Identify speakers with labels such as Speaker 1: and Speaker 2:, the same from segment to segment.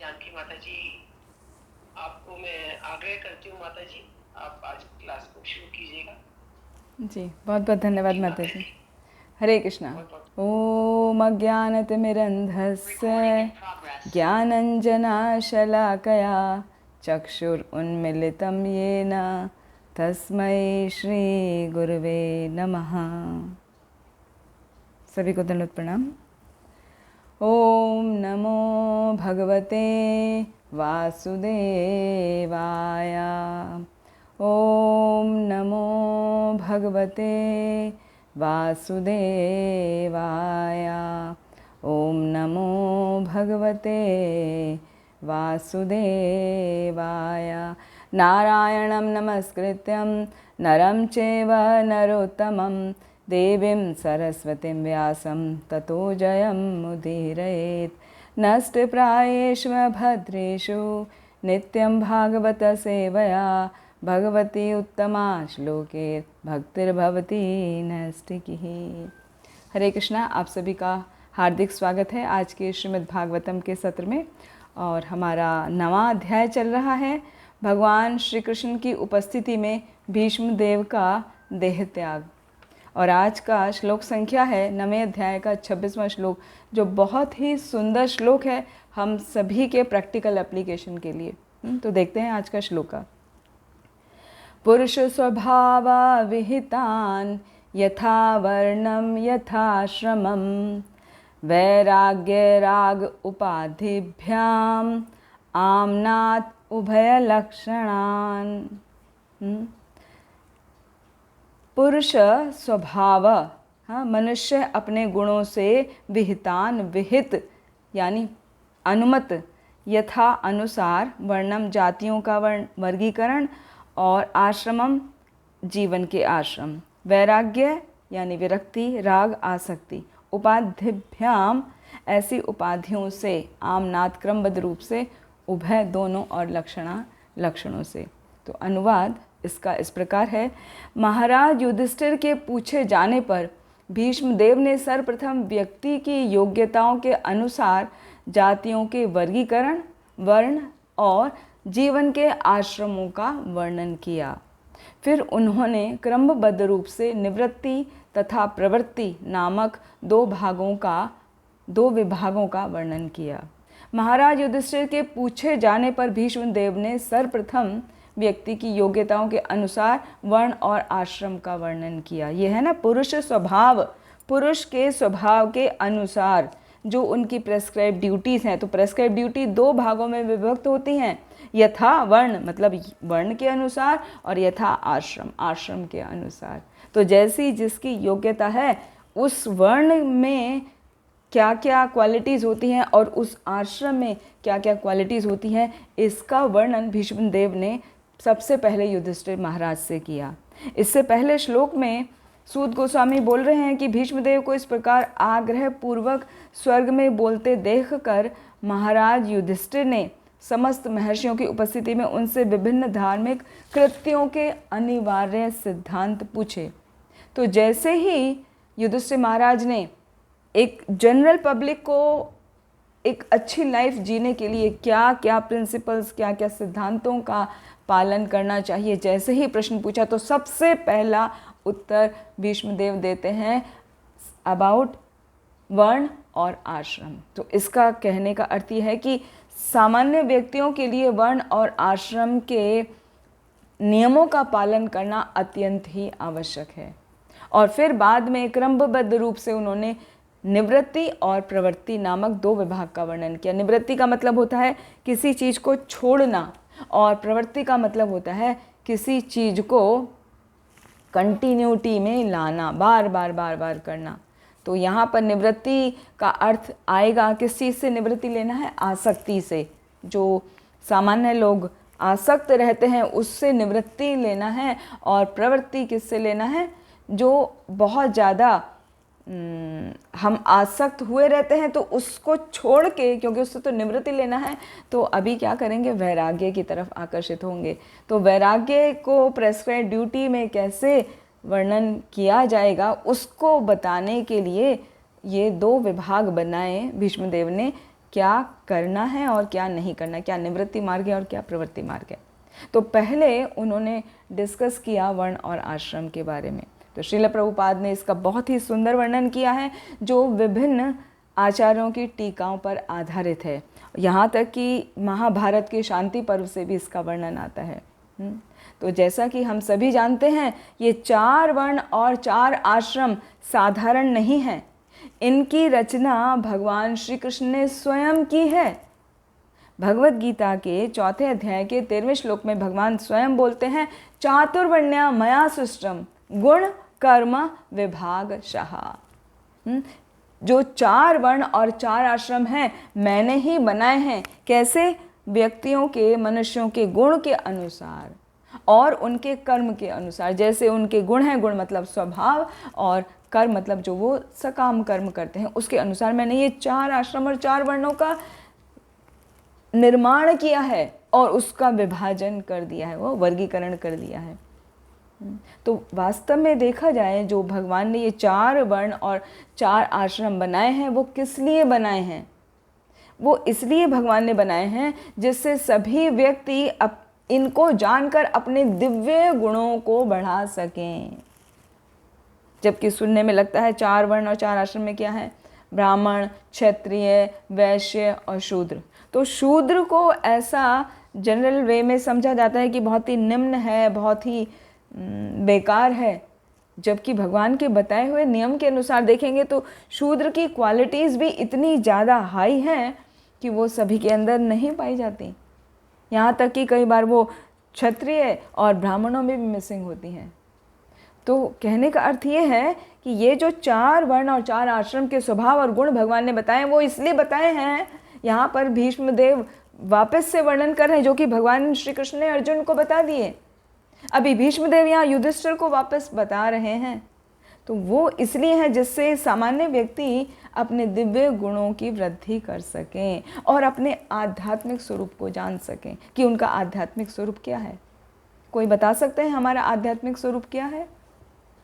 Speaker 1: जानकी माता जी, आपको मैं आग्रह करती हूँ माता जी, आप आज क्लास को शुरू कीजिएगा।
Speaker 2: जी, बहुत बहुत धन्यवाद
Speaker 1: जी
Speaker 2: माता
Speaker 1: माता
Speaker 2: जी।
Speaker 1: जी,
Speaker 2: हरे कृष्णा।
Speaker 1: बहुत बहुत
Speaker 2: ओम अज्ञानतिमिरन्धस्य ज्ञानञ्जनशलाकया चक्षुरुन्मिलितं येन तस्मै श्रीगुरुवे नमः। सभी को दंडवत प्रणाम। ओम नमो भगवते वासुदेवाय। ओम नमो भगवते वासुदेवाय। ओम नमो भगवते वासुदेवाय। नारायणं नमस्कृत्यं नरं चैव नरोत्तमं देवीं सरस्वतीं व्यासं ततो जयमुदीरयेत्। नष्टप्रायेषु भद्रेषु नित्यं भागवतसेवया भगवती उत्तमा श्लोके भक्तिर्भवती नैष्टिकीः। हरे कृष्णा। आप सभी का हार्दिक स्वागत है आज के श्रीमद् भागवतम के सत्र में। और हमारा नवा अध्याय चल रहा है भगवान श्री कृष्ण की उपस्थिति में भीष्म देव का देह त्याग। और आज का श्लोक संख्या है 9वें अध्याय का 26वां श्लोक, जो बहुत ही सुंदर श्लोक है हम सभी के प्रैक्टिकल एप्लीकेशन के लिए। तो देखते हैं आज का श्लोक का। पुरुष स्वभाव विहितान यथा वर्णम यथाश्रमम वैराग्य राग उपाधिभ्याम आमनात् उभय लक्षणान। पुरुष स्वभाव, हाँ, मनुष्य अपने गुणों से विहितान विहित यानी अनुमत, यथा अनुसार, वर्णम जातियों का वर्गीकरण, और आश्रमम जीवन के आश्रम, वैराग्य यानी विरक्ति, राग आसक्ति, उपाधिभ्याम ऐसी उपाधियों से, आमनाथ क्रमबद्ध रूप से, उभय दोनों, और लक्षणों से। तो अनुवाद इसका इस प्रकार है। महाराज युधिष्ठिर के पूछे जाने पर भीष्मदेव ने सर्वप्रथम व्यक्ति की योग्यताओं के अनुसार जातियों के वर्गीकरण, वर्ण और जीवन के आश्रमों का वर्णन किया। फिर उन्होंने क्रमबद्ध रूप से निवृत्ति तथा प्रवृत्ति नामक दो विभागों का वर्णन किया। महाराज युधिष्ठिर के पूछे जाने पर भीष्मदेव ने सर्वप्रथम व्यक्ति की योग्यताओं के अनुसार वर्ण और आश्रम का वर्णन किया। यह है ना पुरुष स्वभाव, पुरुष के स्वभाव के अनुसार जो उनकी प्रेस्क्राइब ड्यूटीज़ हैं। तो प्रेस्क्राइब ड्यूटी दो भागों में विभक्त होती हैं, यथा वर्ण मतलब वर्ण के अनुसार, और यथा आश्रम आश्रम के अनुसार। तो जैसी जिसकी योग्यता है उस वर्ण में क्या क्या क्वालिटीज़ होती हैं और उस आश्रम में क्या क्या क्वालिटीज़ होती हैं, इसका वर्णन भीष्मदेव ने सबसे पहले युधिष्ठिर महाराज से किया। इससे पहले श्लोक में सूत गोस्वामी बोल रहे हैं कि भीष्मदेव को इस प्रकार आग्रह पूर्वक स्वर्ग में बोलते देखकर महाराज युधिष्ठिर ने समस्त महर्षियों की उपस्थिति में उनसे विभिन्न धार्मिक कृत्यों के अनिवार्य सिद्धांत पूछे। तो जैसे ही युधिष्ठिर महाराज ने एक जनरल पब्लिक को एक अच्छी लाइफ जीने के लिए क्या क्या प्रिंसिपल्स, क्या क्या सिद्धांतों का पालन करना चाहिए, जैसे ही प्रश्न पूछा तो सबसे पहला उत्तर भीष्मदेव देते हैं अबाउट वर्ण और आश्रम। तो इसका कहने का अर्थ यह है कि सामान्य व्यक्तियों के लिए वर्ण और आश्रम के नियमों का पालन करना अत्यंत ही आवश्यक है। और फिर बाद में क्रमबद्ध रूप से उन्होंने निवृत्ति और प्रवृत्ति नामक दो विभाग का वर्णन किया। निवृत्ति का मतलब होता है किसी चीज़ को छोड़ना, और प्रवृत्ति का मतलब होता है किसी चीज़ को कंटिन्यूटी में लाना, बार बार करना। तो यहाँ पर निवृत्ति का अर्थ आएगा किस चीज़ से निवृत्ति लेना है, आसक्ति से। जो सामान्य लोग आसक्त रहते हैं उससे निवृत्ति लेना है। और प्रवृत्ति किससे लेना है, जो बहुत ज़्यादा हम आसक्त हुए रहते हैं तो उसको छोड़ के, क्योंकि उससे तो निवृत्ति लेना है, तो अभी क्या करेंगे, वैराग्य की तरफ आकर्षित होंगे। तो वैराग्य को प्रेस्क्राइब ड्यूटी में कैसे वर्णन किया जाएगा उसको बताने के लिए ये दो विभाग बनाए भीष्मदेव ने, क्या करना है और क्या नहीं करना, क्या निवृत्ति मार्ग है और क्या प्रवृत्ति मार्ग है। तो पहले उन्होंने डिस्कस किया वर्ण और आश्रम के बारे में। तो श्रील प्रभुपाद ने इसका बहुत ही सुंदर वर्णन किया है जो विभिन्न आचार्यों की टीकाओं पर आधारित है। यहाँ तक कि महाभारत के शांति पर्व से भी इसका वर्णन आता है। तो जैसा कि हम सभी जानते हैं, ये 4 वर्ण और 4 आश्रम साधारण नहीं हैं। इनकी रचना भगवान श्री कृष्ण ने स्वयं की है। भगवत गीता के 4 अध्याय के 13वें श्लोक में भगवान स्वयं बोलते हैं, चातुर्वर्ण्या मया सृष्टम गुण कर्म विभागशः। जो 4 वर्ण और 4 आश्रम हैं मैंने ही बनाए हैं। कैसे? व्यक्तियों के, मनुष्यों के गुण के अनुसार और उनके कर्म के अनुसार। जैसे उनके गुण हैं, गुण मतलब स्वभाव, और कर्म मतलब जो वो सकाम कर्म करते हैं, उसके अनुसार मैंने ये 4 आश्रम और 4 वर्णों का निर्माण किया है और उसका विभाजन कर दिया है, वो वर्गीकरण कर दिया है। तो वास्तव में देखा जाए, जो भगवान ने ये 4 वर्ण और 4 आश्रम बनाए हैं वो किस लिए बनाए हैं? वो इसलिए भगवान ने बनाए हैं जिससे सभी व्यक्ति इनको जानकर अपने दिव्य गुणों को बढ़ा सकें। जबकि सुनने में लगता है 4 वर्ण और 4 आश्रम में क्या है? ब्राह्मण, क्षत्रिय, वैश्य और शूद्र। तो शूद्र को ऐसा जनरल वे में समझा जाता है कि बहुत ही निम्न है, बहुत ही बेकार है। जबकि भगवान के बताए हुए नियम के अनुसार देखेंगे तो शूद्र की क्वालिटीज़ भी इतनी ज़्यादा हाई हैं कि वो सभी के अंदर नहीं पाई जाती। यहाँ तक कि कई बार वो क्षत्रिय और ब्राह्मणों में भी मिसिंग होती हैं। तो कहने का अर्थ ये है कि ये जो 4 वर्ण और 4 आश्रम के स्वभाव और गुण भगवान ने बताए, वो इसलिए बताए हैं। यहाँ पर भीष्मदेव वापस से वर्णन कर रहे हैं जो कि भगवान श्री कृष्ण ने अर्जुन को बता दिए। अभी भीष्मदेव यहाँ युधिष्ठिर को वापस बता रहे हैं। तो वो इसलिए है जिससे सामान्य व्यक्ति अपने दिव्य गुणों की वृद्धि कर सकें और अपने आध्यात्मिक स्वरूप को जान सकें कि उनका आध्यात्मिक स्वरूप क्या है। कोई बता सकते हैं हमारा आध्यात्मिक स्वरूप क्या है?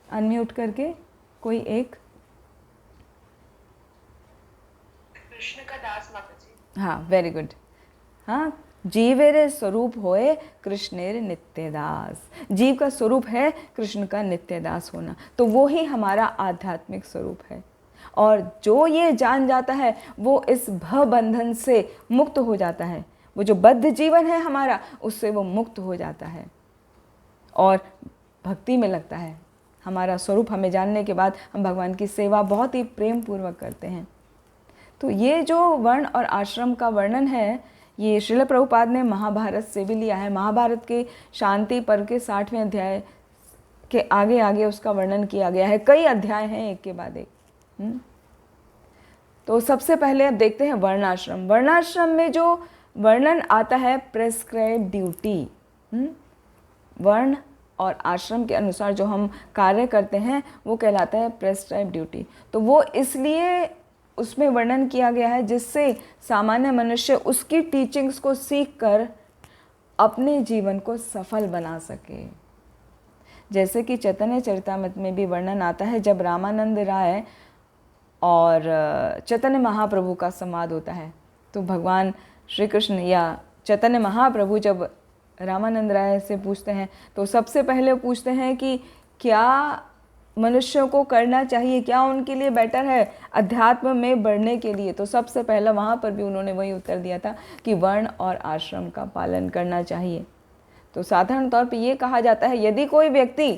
Speaker 2: अनम्यूट करके कोई एक।
Speaker 1: कृष्ण का दास माता जी।
Speaker 2: हाँ, वेरी गुड। हाँ, जीवेरे स्वरूप होए कृष्णेर नित्य दास। जीव का स्वरूप है कृष्ण का नित्य दास होना। तो वो ही हमारा आध्यात्मिक स्वरूप है। और जो ये जान जाता है वो इस भव बंधन से मुक्त हो जाता है। वो जो बद्ध जीवन है हमारा, उससे वो मुक्त हो जाता है और भक्ति में लगता है। हमारा स्वरूप हमें जानने के बाद हम भगवान की सेवा बहुत ही प्रेम पूर्वक करते हैं। तो ये जो वर्ण और आश्रम का वर्णन है, ये श्रील प्रभुपाद ने महाभारत से भी लिया है। महाभारत के शांति पर्व के 60वें अध्याय के आगे आगे उसका वर्णन किया गया है। कई अध्याय हैं एक के बाद एक। तो सबसे पहले अब देखते हैं वर्णाश्रम। वर्णाश्रम में जो वर्णन आता है प्रेस्क्राइब ड्यूटी, वर्ण और आश्रम के अनुसार जो हम कार्य करते हैं वो कहलाता है प्रेस्क्राइब ड्यूटी। तो वो इसलिए उसमें वर्णन किया गया है जिससे सामान्य मनुष्य उसकी टीचिंग्स को सीखकर अपने जीवन को सफल बना सके। जैसे कि चैतन्य चरितामृत में भी वर्णन आता है, जब रामानंद राय और चैतन्य महाप्रभु का संवाद होता है तो भगवान श्री कृष्ण या चैतन्य महाप्रभु जब रामानंद राय से पूछते हैं तो सबसे पहले पूछते हैं कि क्या मनुष्यों को करना चाहिए, क्या उनके लिए बेटर है अध्यात्म में बढ़ने के लिए। तो सबसे पहला वहाँ पर भी उन्होंने वही उत्तर दिया था कि वर्ण और आश्रम का पालन करना चाहिए। तो साधारण तौर पे ये कहा जाता है यदि कोई व्यक्ति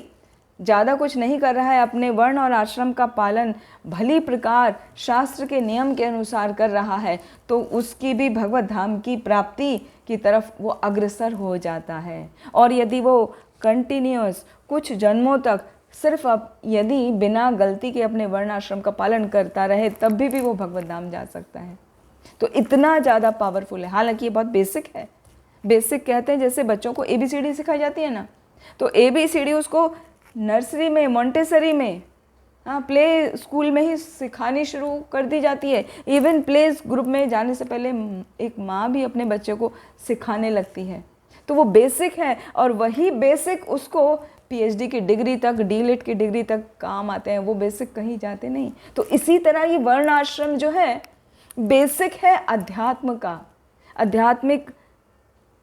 Speaker 2: ज़्यादा कुछ नहीं कर रहा है, अपने वर्ण और आश्रम का पालन भली प्रकार शास्त्र के नियम के अनुसार कर रहा है, तो उसकी भी भगवत धाम की प्राप्ति की तरफ वो अग्रसर हो जाता है। और यदि वो कंटिन्यूअस कुछ जन्मों तक सिर्फ अब यदि बिना गलती के अपने वर्ण आश्रम का पालन करता रहे तब भी वो भगवत धाम जा सकता है। तो इतना ज़्यादा पावरफुल है। हालांकि ये बहुत बेसिक है। बेसिक कहते हैं जैसे बच्चों को ABCD सिखाई जाती है ना, तो ABCD उसको नर्सरी में, मॉन्टेसरी में, प्ले स्कूल में ही सिखानी शुरू कर दी जाती है। इवन प्ले ग्रुप में जाने से पहले एक माँ भी अपने बच्चे को सिखाने लगती है। तो वो बेसिक है और वही बेसिक उसको PhD की डिग्री तक, D.Litt की डिग्री तक काम आते हैं। वो बेसिक कहीं जाते नहीं। तो इसी तरह ये वर्ण आश्रम जो है बेसिक है अध्यात्म का, आध्यात्मिक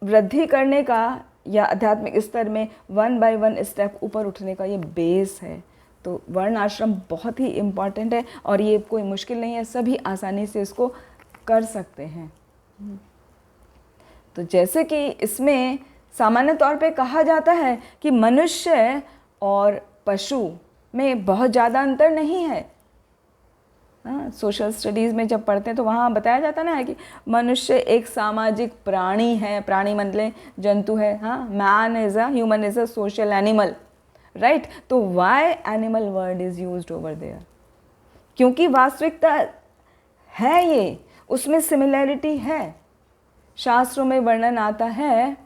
Speaker 2: वृद्धि करने का या आध्यात्मिक स्तर में 1 बाय 1 स्टेप ऊपर उठने का ये बेस है। तो वर्ण आश्रम बहुत ही इम्पॉर्टेंट है और ये कोई मुश्किल नहीं है, सभी आसानी से इसको कर सकते हैं। तो जैसे कि इसमें सामान्य तौर पे कहा जाता है कि मनुष्य और पशु में बहुत ज़्यादा अंतर नहीं है। सोशल स्टडीज़ में जब पढ़ते हैं तो वहाँ बताया जाता ना है कि मनुष्य एक सामाजिक प्राणी है, प्राणी मतलब जंतु है। Human is a social animal, right. तो why animal word is used over there, क्योंकि वास्तविकता है ये, उसमें सिमिलैरिटी है। शास्त्रों में वर्णन आता है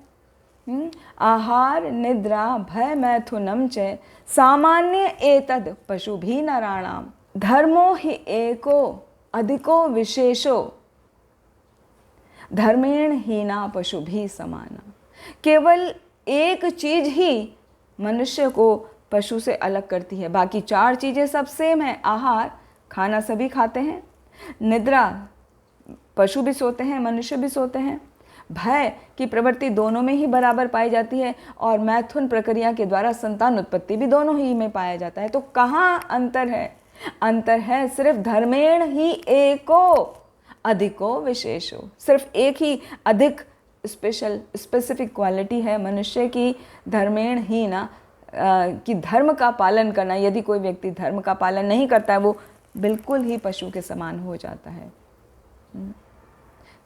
Speaker 2: आहार निद्रा भय मैथुनम च सामान्य एतद पशु भी नराणाम धर्मो हि एको अधिको विशेषो धर्मेण हीना पशु भी समाना। केवल एक चीज ही मनुष्य को पशु से अलग करती है, बाकी 4 चीज़ें सब सेम है। आहार, खाना सभी खाते हैं। निद्रा, पशु भी सोते हैं, मनुष्य भी सोते हैं। भय की प्रवृत्ति दोनों में ही बराबर पाई जाती है और मैथुन प्रक्रिया के द्वारा संतान उत्पत्ति भी दोनों ही में पाया जाता है। तो कहाँ अंतर है? अंतर है सिर्फ धर्मेण ही एको अधिको विशेषो, सिर्फ एक ही अधिक स्पेसिफिक क्वालिटी है मनुष्य की, धर्मेण ही ना कि धर्म का पालन करना। यदि कोई व्यक्ति धर्म का पालन नहीं करता है वो बिल्कुल ही पशु के समान हो जाता है।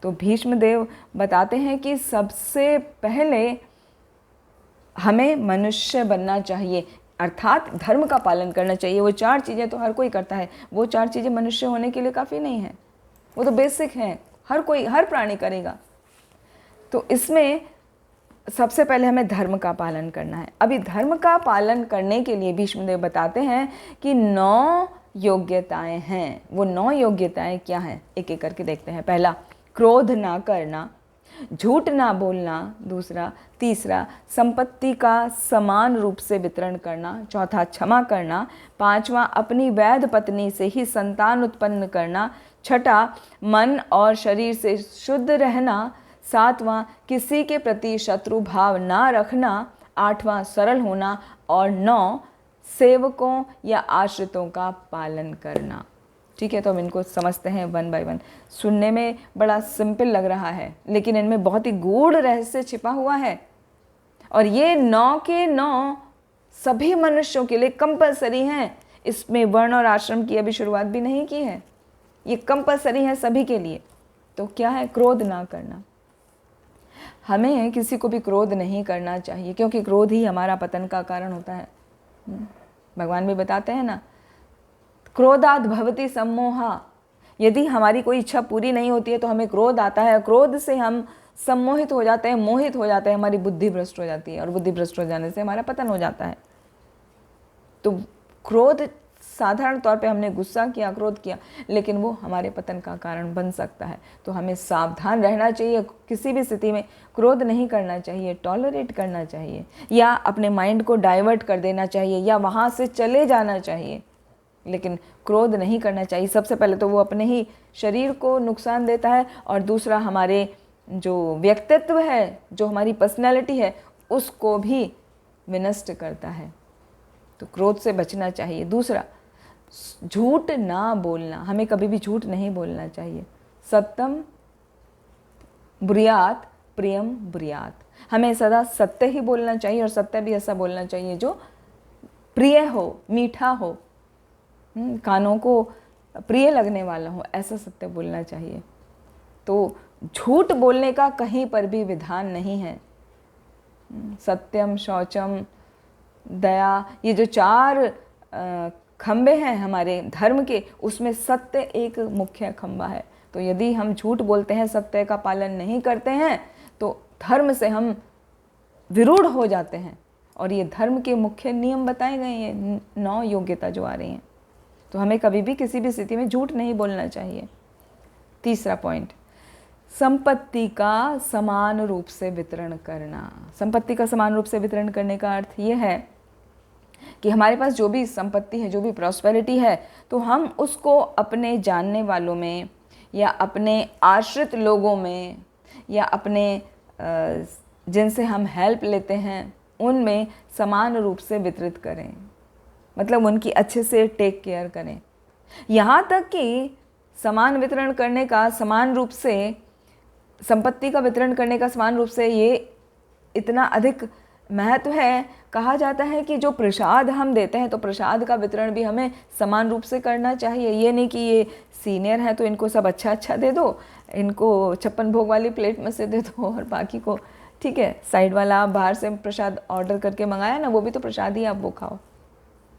Speaker 2: तो भीष्मदेव बताते हैं कि सबसे पहले हमें मनुष्य बनना चाहिए, अर्थात धर्म का पालन करना चाहिए। वो 4 चीज़ें तो हर कोई करता है, वो 4 चीज़ें मनुष्य होने के लिए काफ़ी नहीं है, वो तो बेसिक हैं, हर प्राणी करेगा। तो इसमें सबसे पहले हमें धर्म का पालन करना है। अभी धर्म का पालन करने के लिए भीष्मदेव बताते हैं कि 9 योग्यताएं हैं। वो 9 योग्यताएं क्या हैं, एक एक करके देखते हैं। पहला, क्रोध ना करना, झूठ ना बोलना। दूसरा, तीसरा, संपत्ति का समान रूप से वितरण करना। चौथा, क्षमा करना। 5वां, अपनी वैध पत्नी से ही संतान उत्पन्न करना। छठा, मन और शरीर से शुद्ध रहना। 7वां, किसी के प्रति शत्रु भाव ना रखना। 8वां, सरल होना। और 9, सेवकों या आश्रितों का पालन करना। ठीक है, तो हम इनको समझते हैं 1 बाय 1। सुनने में बड़ा सिंपल लग रहा है, लेकिन इनमें बहुत ही गूढ़ रहस्य छिपा हुआ है। और ये 9 के 9 सभी मनुष्यों के लिए कंपलसरी हैं। इसमें वर्ण और आश्रम की अभी शुरुआत भी नहीं की है, ये कंपलसरी है सभी के लिए। तो क्या है? क्रोध ना करना। हमें किसी को भी क्रोध नहीं करना चाहिए, क्योंकि क्रोध ही हमारा पतन का कारण होता है। भगवान भी बताते हैं ना, क्रोधात् भवति सम्मोहा। यदि हमारी कोई इच्छा पूरी नहीं होती है तो हमें क्रोध आता है, क्रोध से हम सम्मोहित हो जाते हैं, मोहित हो जाते हैं, हमारी बुद्धि भ्रष्ट हो जाती है और बुद्धि भ्रष्ट हो जाने से हमारा पतन हो जाता है। तो क्रोध, साधारण तौर पे हमने गुस्सा किया, क्रोध किया, लेकिन वो हमारे पतन का कारण बन सकता है। तो हमें सावधान रहना चाहिए, किसी भी स्थिति में क्रोध नहीं करना चाहिए, टॉलरेट करना चाहिए, या अपने माइंड को डाइवर्ट कर देना चाहिए, या वहाँ से चले जाना चाहिए, लेकिन क्रोध नहीं करना चाहिए। सबसे पहले तो वो अपने ही शरीर को नुकसान देता है और दूसरा हमारे जो व्यक्तित्व है, जो हमारी पर्सनैलिटी है, उसको भी विनष्ट करता है। तो क्रोध से बचना चाहिए। दूसरा, झूठ ना बोलना, हमें कभी भी झूठ नहीं बोलना चाहिए। सत्यम ब्रूयात प्रियम ब्रूयात, हमें सदा सत्य ही बोलना चाहिए और सत्य भी ऐसा बोलना चाहिए जो प्रिय हो, मीठा हो, कानों को प्रिय लगने वाला हो, ऐसा सत्य बोलना चाहिए। तो झूठ बोलने का कहीं पर भी विधान नहीं है। सत्यम, शौचम, दया, ये जो 4 खंबे हैं हमारे धर्म के, उसमें सत्य एक मुख्य खंबा है। तो यदि हम झूठ बोलते हैं, सत्य का पालन नहीं करते हैं, तो धर्म से हम विरूढ़ हो जाते हैं। और ये धर्म के मुख्य नियम बताए गए हैं, 9 योग्यता जो आ रही हैं। तो हमें कभी भी किसी भी स्थिति में झूठ नहीं बोलना चाहिए। तीसरा पॉइंट, संपत्ति का समान रूप से वितरण करना। संपत्ति का समान रूप से वितरण करने का अर्थ ये है कि हमारे पास जो भी संपत्ति है, जो भी प्रॉस्पेरिटी है, तो हम उसको अपने जानने वालों में या अपने आश्रित लोगों में या अपने जिनसे हम हेल्प लेते हैं उनमें समान रूप से वितरित करें, मतलब उनकी अच्छे से टेक केयर करें। यहाँ तक कि समान वितरण करने का, समान रूप से संपत्ति का वितरण करने का समान रूप से ये इतना अधिक महत्व है, कहा जाता है कि जो प्रसाद हम देते हैं तो प्रसाद का वितरण भी हमें समान रूप से करना चाहिए। ये नहीं कि ये सीनियर हैं तो इनको सब अच्छा अच्छा दे दो, इनको 56 भोग वाली प्लेट में से दे दो और बाकी को ठीक है साइड वाला, आप बाहर से प्रसाद ऑर्डर करके मंगाया ना, वो भी तो प्रसाद ही, आप वो खाओ,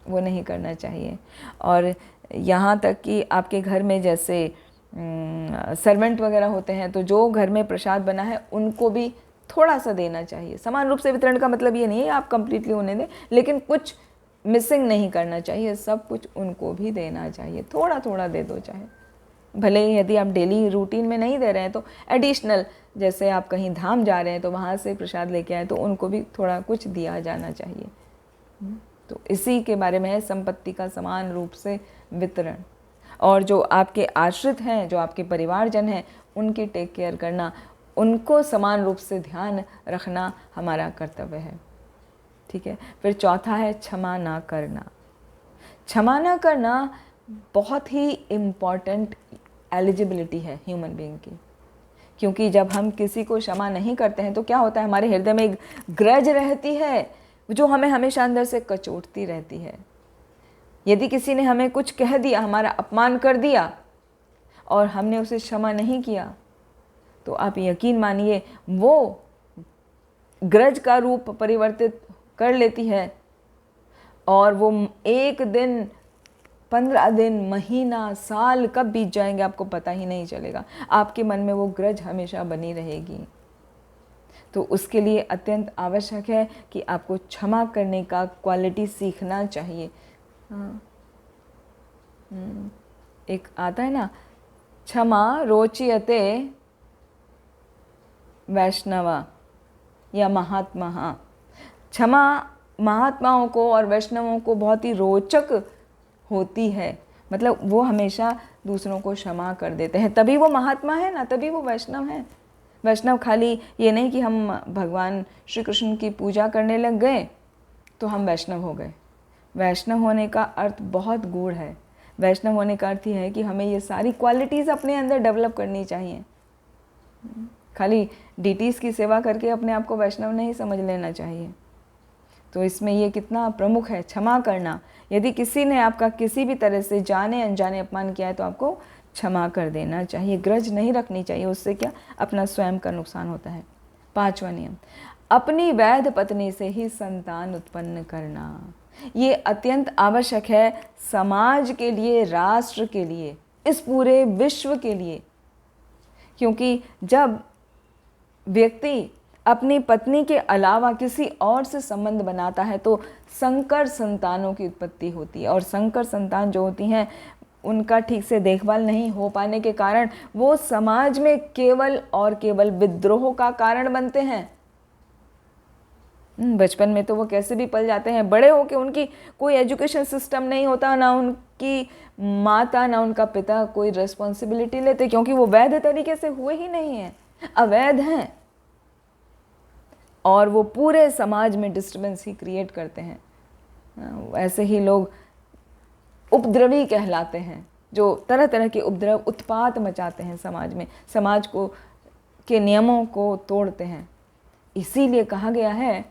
Speaker 2: वो नहीं करना चाहिए। और यहाँ तक कि आपके घर में जैसे सर्वेंट वगैरह होते हैं तो जो घर में प्रसाद बना है उनको भी थोड़ा सा देना चाहिए। समान रूप से वितरण का मतलब ये नहीं है आप कंप्लीटली उन्हें दें, लेकिन कुछ मिसिंग नहीं करना चाहिए, सब कुछ उनको भी देना चाहिए, थोड़ा थोड़ा दे दो। चाहे भले ही यदि आप डेली रूटीन में नहीं दे रहे हैं तो एडिशनल, जैसे आप कहीं धाम जा रहे हैं तो वहाँ से प्रसाद लेके आए तो उनको भी थोड़ा कुछ दिया जाना चाहिए। तो इसी के बारे में है संपत्ति का समान रूप से वितरण। और जो आपके आश्रित हैं, जो आपके परिवारजन हैं, उनकी टेक केयर करना, उनको समान रूप से ध्यान रखना हमारा कर्तव्य है। ठीक है। फिर चौथा है क्षमा ना करना। क्षमा ना करना बहुत ही इम्पॉर्टेंट एलिजिबिलिटी है ह्यूमन बीइंग की, क्योंकि जब हम किसी को क्षमा नहीं करते हैं तो क्या होता है, हमारे हृदय में एक ग्रज रहती है जो हमें हमेशा अंदर से कचोटती रहती है। यदि किसी ने हमें कुछ कह दिया, हमारा अपमान कर दिया और हमने उसे क्षमा नहीं किया तो आप यकीन मानिए वो ग्रज का रूप परिवर्तित कर लेती है और वो 1 दिन, 15 दिन, महीना, साल कब बीत जाएंगे आपको पता ही नहीं चलेगा। आपके मन में वो ग्रज हमेशा बनी रहेगी। तो उसके लिए अत्यंत आवश्यक है कि आपको क्षमा करने का क्वालिटी सीखना चाहिए। एक आता है ना, क्षमा रोचयते वैष्णवा या महात्मा। क्षमा महात्माओं को और वैष्णवों को बहुत ही रोचक होती है, मतलब वो हमेशा दूसरों को क्षमा कर देते हैं, तभी वो महात्मा है ना, तभी वो वैष्णव हैं। वैष्णव खाली ये नहीं कि हम भगवान श्री कृष्ण की पूजा करने लग गए तो हम वैष्णव हो गए। वैष्णव होने का अर्थ बहुत गूढ़ है। वैष्णव होने का अर्थ ये है कि हमें ये सारी क्वालिटीज़ अपने अंदर डेवलप करनी चाहिए। खाली डीटीज़ की सेवा करके अपने आप को वैष्णव नहीं समझ लेना चाहिए। तो इसमें ये कितना प्रमुख है, क्षमा करना। यदि किसी ने आपका किसी भी तरह से जाने अनजाने अपमान किया है तो आपको क्षमा कर देना चाहिए, ग्रज नहीं रखनी चाहिए। उससे क्या, अपना स्वयं का नुकसान होता है। 5वां नियम, अपनी वैध पत्नी से ही संतान उत्पन्न करना। ये अत्यंत आवश्यक है समाज के लिए, राष्ट्र के लिए, इस पूरे विश्व के लिए। क्योंकि जब व्यक्ति अपनी पत्नी के अलावा किसी और से संबंध बनाता है तो संकर संतानों की उत्पत्ति होती है, और संकर संतान जो होती हैं उनका ठीक से देखभाल नहीं हो पाने के कारण वो समाज में केवल और केवल विद्रोह का कारण बनते हैं। बचपन में तो वो कैसे भी पल जाते हैं, बड़े होके उनकी कोई एजुकेशन सिस्टम नहीं होता, ना उनकी माता ना उनका पिता कोई रिस्पॉन्सिबिलिटी लेते, क्योंकि वो वैध तरीके से हुए ही नहीं हैं, अवैध हैं, और वो पूरे समाज में डिस्टर्बेंस ही क्रिएट करते हैं। ऐसे ही लोग उपद्रवी कहलाते हैं, जो तरह तरह के उपद्रव, उत्पात मचाते हैं समाज में, समाज को के नियमों को तोड़ते हैं। इसीलिए कहा गया है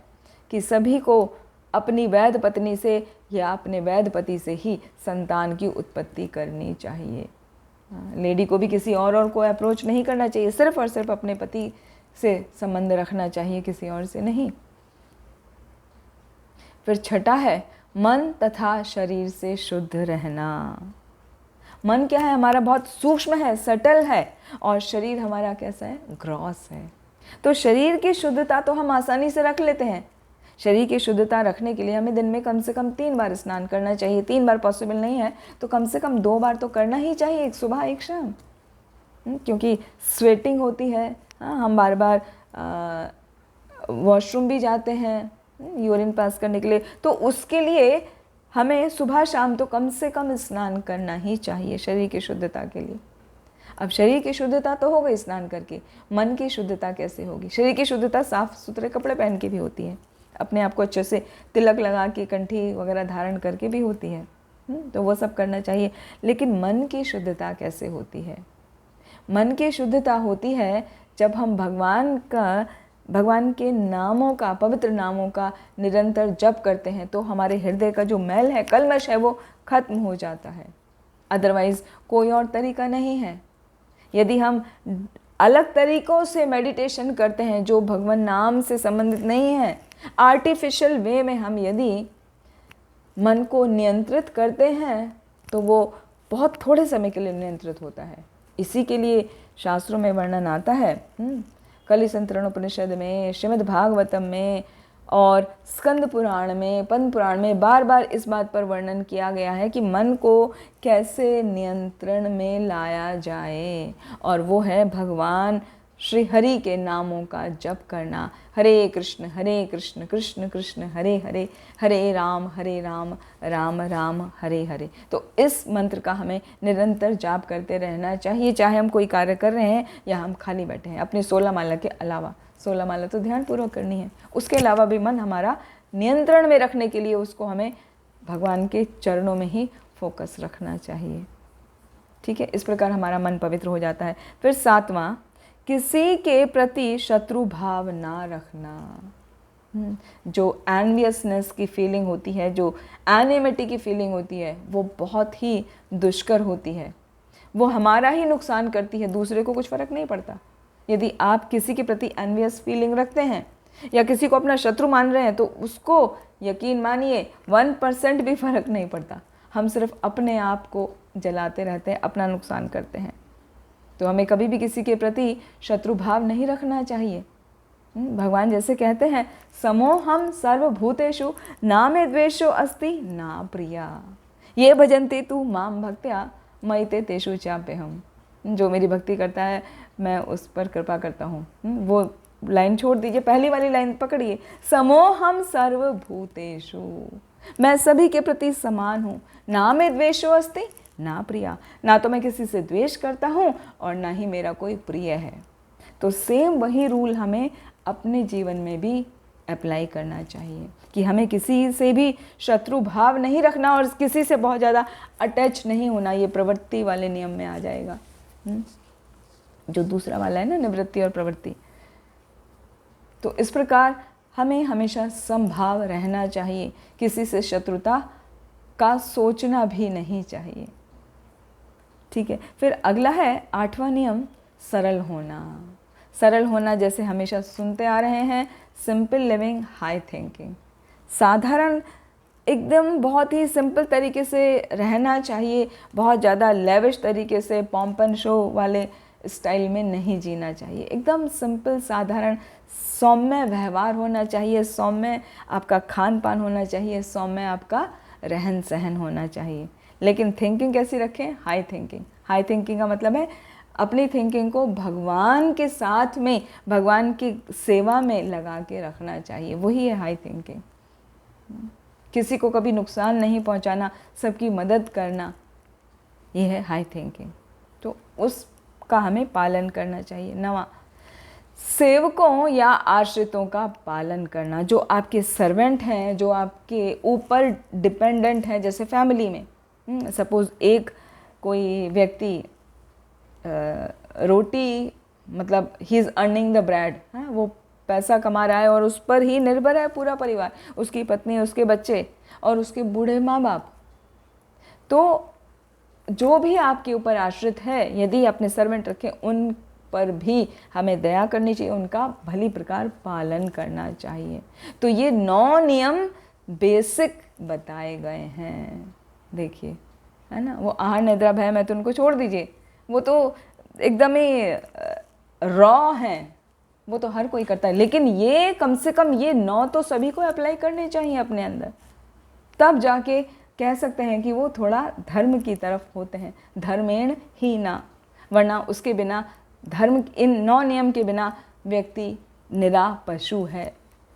Speaker 2: कि सभी को अपनी वैध पत्नी से या अपने वैध पति से ही संतान की उत्पत्ति करनी चाहिए। लेडी को भी किसी और को अप्रोच नहीं करना चाहिए, सिर्फ और सिर्फ अपने पति से संबंध रखना चाहिए, किसी और से नहीं। फिर 6ठा है मन तथा शरीर से शुद्ध रहना। मन क्या है, हमारा बहुत सूक्ष्म है, सटल है, और शरीर हमारा कैसा है, ग्रॉस है। तो शरीर की शुद्धता तो हम आसानी से रख लेते हैं। शरीर की शुद्धता रखने के लिए हमें दिन में कम से कम 3 बार स्नान करना चाहिए। 3 बार पॉसिबल नहीं है तो कम से कम 2 बार तो करना ही चाहिए, एक सुबह एक शाम, क्योंकि स्वेटिंग होती है। हम बार बार वॉशरूम भी जाते हैं यूरिन पास करने के लिए, तो उसके लिए हमें सुबह शाम तो कम से कम स्नान करना ही चाहिए शरीर की शुद्धता के लिए। अब शरीर की शुद्धता तो हो गई स्नान करके, मन की शुद्धता कैसे होगी? शरीर की शुद्धता साफ सुथरे कपड़े पहन के भी होती है, अपने आप को अच्छे से तिलक लगा के कंठी वगैरह धारण करके भी होती है। तो वो सब करना चाहिए। लेकिन मन की शुद्धता कैसे होती है? मन की शुद्धता होती है जब हम भगवान के नामों का, पवित्र नामों का निरंतर जप करते हैं, तो हमारे हृदय का जो मैल है, कल्मश है, वो खत्म हो जाता है। अदरवाइज कोई और तरीका नहीं है। यदि हम अलग तरीकों से मेडिटेशन करते हैं जो भगवान नाम से संबंधित नहीं है, आर्टिफिशियल वे में हम यदि मन को नियंत्रित करते हैं, तो वो बहुत थोड़े समय के लिए नियंत्रित होता है। इसी के लिए शास्त्रों में वर्णन आता है, कलिसंतरण उपनिषद में, श्रीमद् भागवतम में और स्कंद पुराण में, पद्म पुराण में बार बार इस बात पर वर्णन किया गया है कि मन को कैसे नियंत्रण में लाया जाए, और वो है भगवान श्री हरि के नामों का जप करना। हरे कृष्ण कृष्ण कृष्ण हरे हरे, हरे राम राम राम हरे हरे। तो इस मंत्र का हमें निरंतर जाप करते रहना चाहिए, चाहे हम कोई कार्य कर रहे हैं या हम खाली बैठे हैं। अपनी 16 माला के अलावा, 16 माला तो ध्यानपूर्वक करनी है, उसके अलावा भी मन हमारा नियंत्रण में रखने के लिए उसको हमें भगवान के चरणों में ही फोकस रखना चाहिए। ठीक है, इस प्रकार हमारा मन पवित्र हो जाता है। फिर 7वां, किसी के प्रति शत्रु भाव ना रखना। जो एनवियसनेस की फीलिंग होती है, जो एनिमिटी की फीलिंग होती है, वो बहुत ही दुष्कर होती है। वो हमारा ही नुकसान करती है, दूसरे को कुछ फ़र्क नहीं पड़ता। यदि आप किसी के प्रति एनवियस फीलिंग रखते हैं या किसी को अपना शत्रु मान रहे हैं, तो उसको यकीन मानिए 1% भी फ़र्क नहीं पड़ता। हम सिर्फ अपने आप को जलाते रहते हैं, अपना नुकसान करते हैं। तो हमें कभी भी किसी के प्रति शत्रु भाव नहीं रखना चाहिए। भगवान जैसे कहते हैं, समोहम सर्वभूतेषु ना मे द्वेषो अस्ति ना प्रिया, ये भजन्ते तू माम भक्त्या मयि ते तेषु चाप्यहम्। जो मेरी भक्ति करता है मैं उस पर कृपा करता हूँ। वो लाइन छोड़ दीजिए, पहली वाली लाइन पकड़िए, समोहम सर्वभूतेषु, मैं सभी के प्रति समान हूँ। ना मे द्वेषो अस्ति ना प्रिया, ना तो मैं किसी से द्वेष करता हूँ और ना ही मेरा कोई प्रिय है। तो सेम वही रूल हमें अपने जीवन में भी अप्लाई करना चाहिए कि हमें किसी से भी शत्रु भाव नहीं रखना और किसी से बहुत ज़्यादा अटैच नहीं होना। ये प्रवृत्ति वाले नियम में आ जाएगा, जो दूसरा वाला है ना, निवृत्ति और प्रवृत्ति। तो इस प्रकार हमें हमेशा समभाव रहना चाहिए, किसी से शत्रुता का सोचना भी नहीं चाहिए। ठीक है, फिर अगला है 8वां नियम, सरल होना। सरल होना जैसे हमेशा सुनते आ रहे हैं, सिंपल लिविंग हाई थिंकिंग। साधारण, एकदम बहुत ही सिंपल तरीके से रहना चाहिए, बहुत ज़्यादा लेविश तरीके से पॉम्प एंड शो वाले स्टाइल में नहीं जीना चाहिए। एकदम सिंपल, साधारण, सौम्य व्यवहार होना चाहिए, सौम्य आपका खान पान होना चाहिए, सौम्य आपका रहन सहन होना चाहिए। लेकिन थिंकिंग कैसी रखें? High thinking. हाई थिंकिंग का मतलब है अपनी थिंकिंग को भगवान के साथ में, भगवान की सेवा में लगा के रखना चाहिए, वही है हाई थिंकिंग। किसी को कभी नुकसान नहीं पहुंचाना, सबकी मदद करना, ये है हाई थिंकिंग। तो उसका हमें पालन करना चाहिए। 9वां, सेवकों या आश्रितों का पालन करना। जो आपके सर्वेंट हैं, जो आपके ऊपर डिपेंडेंट हैं, जैसे फैमिली में सपोज़ एक कोई व्यक्ति रोटी, मतलब he is earning the bread, वो पैसा कमा रहा है और उस पर ही निर्भर है पूरा परिवार, उसकी पत्नी, उसके बच्चे और उसके बूढ़े माँ बाप। तो जो भी आपके ऊपर आश्रित है, यदि अपने सर्वेंट रखें, उन पर भी हमें दया करनी चाहिए, उनका भली प्रकार पालन करना चाहिए। तो ये 9 नियम बेसिक बताए गए हैं। देखिए, है ना, वो आहार निद्रा भय मैं तो उनको छोड़ दीजिए, वो तो एकदम ही रॉ हैं, वो तो हर कोई करता है। लेकिन ये कम से कम ये 9 तो सभी को अप्लाई करने चाहिए अपने अंदर, तब जाके कह सकते हैं कि वो थोड़ा धर्म की तरफ होते हैं। धर्मेण ही ना, वरना उसके बिना, धर्म, इन 9 नियम के बिना व्यक्ति निरा पशु है।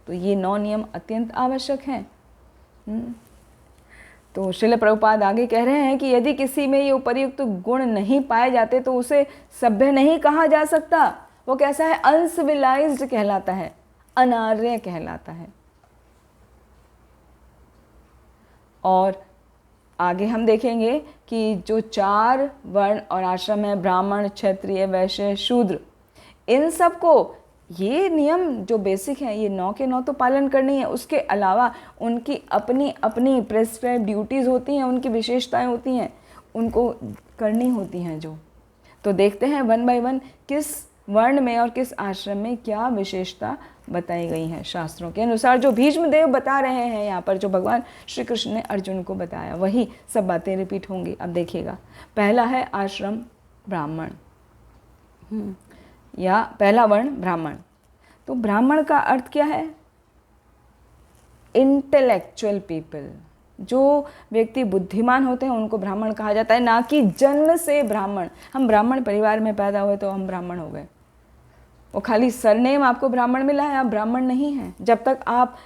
Speaker 2: तो ये 9 नियम अत्यंत आवश्यक हैं। तो श्रील प्रभुपाद आगे कह रहे हैं कि यदि किसी में ये उपर्युक्त गुण नहीं पाए जाते तो उसे सभ्य नहीं कहा जा सकता। वो कैसा है? अनसिविलाइज्ड कहलाता है, अनार्य कहलाता है। और आगे हम देखेंगे कि जो 4 वर्ण और आश्रम है, ब्राह्मण, क्षत्रिय, वैश्य, शूद्र, इन सब को ये नियम जो बेसिक हैं ये 9 के 9 तो पालन करनी है। उसके अलावा उनकी अपनी अपनी प्रेस्क्राइब ड्यूटीज़ होती हैं, उनकी विशेषताएं होती हैं, उनको करनी होती हैं जो। तो देखते हैं 1 बाय 1 किस वर्ण में और किस आश्रम में क्या विशेषता बताई गई है शास्त्रों के अनुसार। जो भीष्मदेव बता रहे हैं यहाँ पर, जो भगवान श्री कृष्ण ने अर्जुन को बताया, वही सब बातें रिपीट होंगी। अब देखिएगा, पहला है आश्रम ब्राह्मण, या पहला वर्ण ब्राह्मण। तो ब्राह्मण का अर्थ क्या है? इंटेलेक्चुअल पीपल, जो व्यक्ति बुद्धिमान होते हैं उनको ब्राह्मण कहा जाता है, ना कि जन्म से ब्राह्मण। हम ब्राह्मण परिवार में पैदा हुए तो हम ब्राह्मण हो गए, वो खाली सरनेम आपको ब्राह्मण मिला है, आप ब्राह्मण नहीं हैं जब तक आप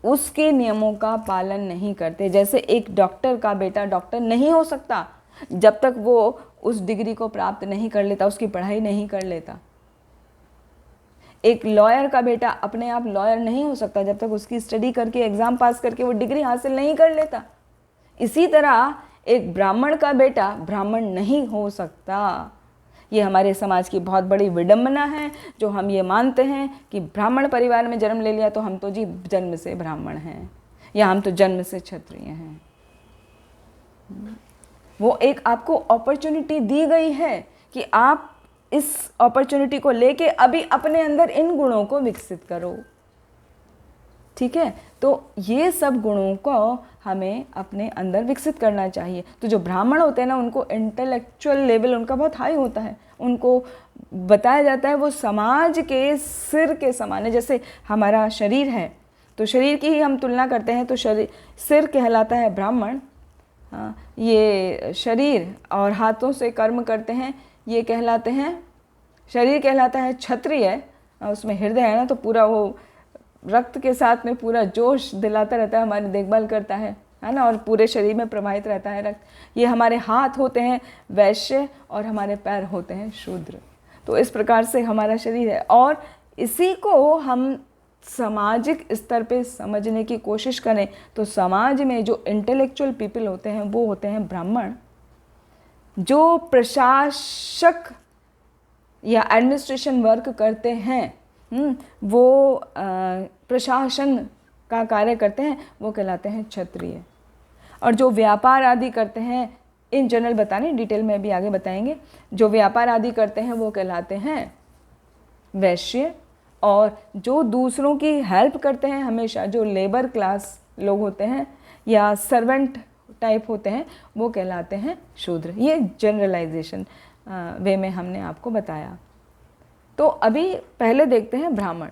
Speaker 2: उसके नियमों का पालन नहीं करते। जैसे एक डॉक्टर का बेटा डॉक्टर नहीं हो सकता जब तक वो उस डिग्री को प्राप्त नहीं कर लेता, उसकी पढ़ाई नहीं कर लेता। एक लॉयर का बेटा अपने आप लॉयर नहीं हो सकता जब तक उसकी स्टडी करके, एग्जाम पास करके वो डिग्री हासिल नहीं कर लेता। इसी तरह एक ब्राह्मण का बेटा ब्राह्मण नहीं हो सकता। ये हमारे समाज की बहुत बड़ी विडंबना है, जो हम ये मानते हैं कि ब्राह्मण परिवार में जन्म ले लिया तो हम तो जी जन्म से ब्राह्मण हैं, या हम तो जन्म से क्षत्रिय हैं। वो एक आपको अपॉर्चुनिटी दी गई है कि आप इस अपॉर्चुनिटी को लेके अभी अपने अंदर इन गुणों को विकसित करो। ठीक है, तो ये सब गुणों को हमें अपने अंदर विकसित करना चाहिए। तो जो ब्राह्मण होते हैं ना, उनको इंटेलेक्चुअल लेवल उनका बहुत हाई होता है। उनको बताया जाता है वो समाज के सिर के समान है। जैसे हमारा शरीर है, तो शरीर की ही हम तुलना करते हैं, तो सिर कहलाता है ब्राह्मण। हाँ, ये शरीर और हाथों से कर्म करते हैं, ये कहलाते हैं, शरीर कहलाता है क्षत्रिय। उसमें हृदय है ना, तो पूरा वो रक्त के साथ में पूरा जोश दिलाता रहता है, हमारी देखभाल करता है ना, और पूरे शरीर में प्रवाहित रहता है रक्त। ये हमारे हाथ होते हैं वैश्य और हमारे पैर होते हैं शूद्र। तो इस प्रकार से हमारा शरीर है, और इसी को हम सामाजिक स्तर पे समझने की कोशिश करें तो समाज में जो इंटेलेक्चुअल पीपल होते हैं वो होते हैं ब्राह्मण। जो प्रशासक या एडमिनिस्ट्रेशन वर्क करते हैं, वो प्रशासन का कार्य करते हैं, वो कहलाते हैं क्षत्रिय। और जो व्यापार आदि करते हैं, इन जनरल बताने, डिटेल में भी आगे बताएंगे, जो व्यापार आदि करते हैं वो कहलाते हैं वैश्य। और जो दूसरों की हेल्प करते हैं हमेशा, जो लेबर क्लास लोग होते हैं या सर्वेंट टाइप होते हैं, वो कहलाते हैं शूद्र। ये जनरलाइजेशन वे में हमने आपको बताया। तो अभी पहले देखते हैं ब्राह्मण।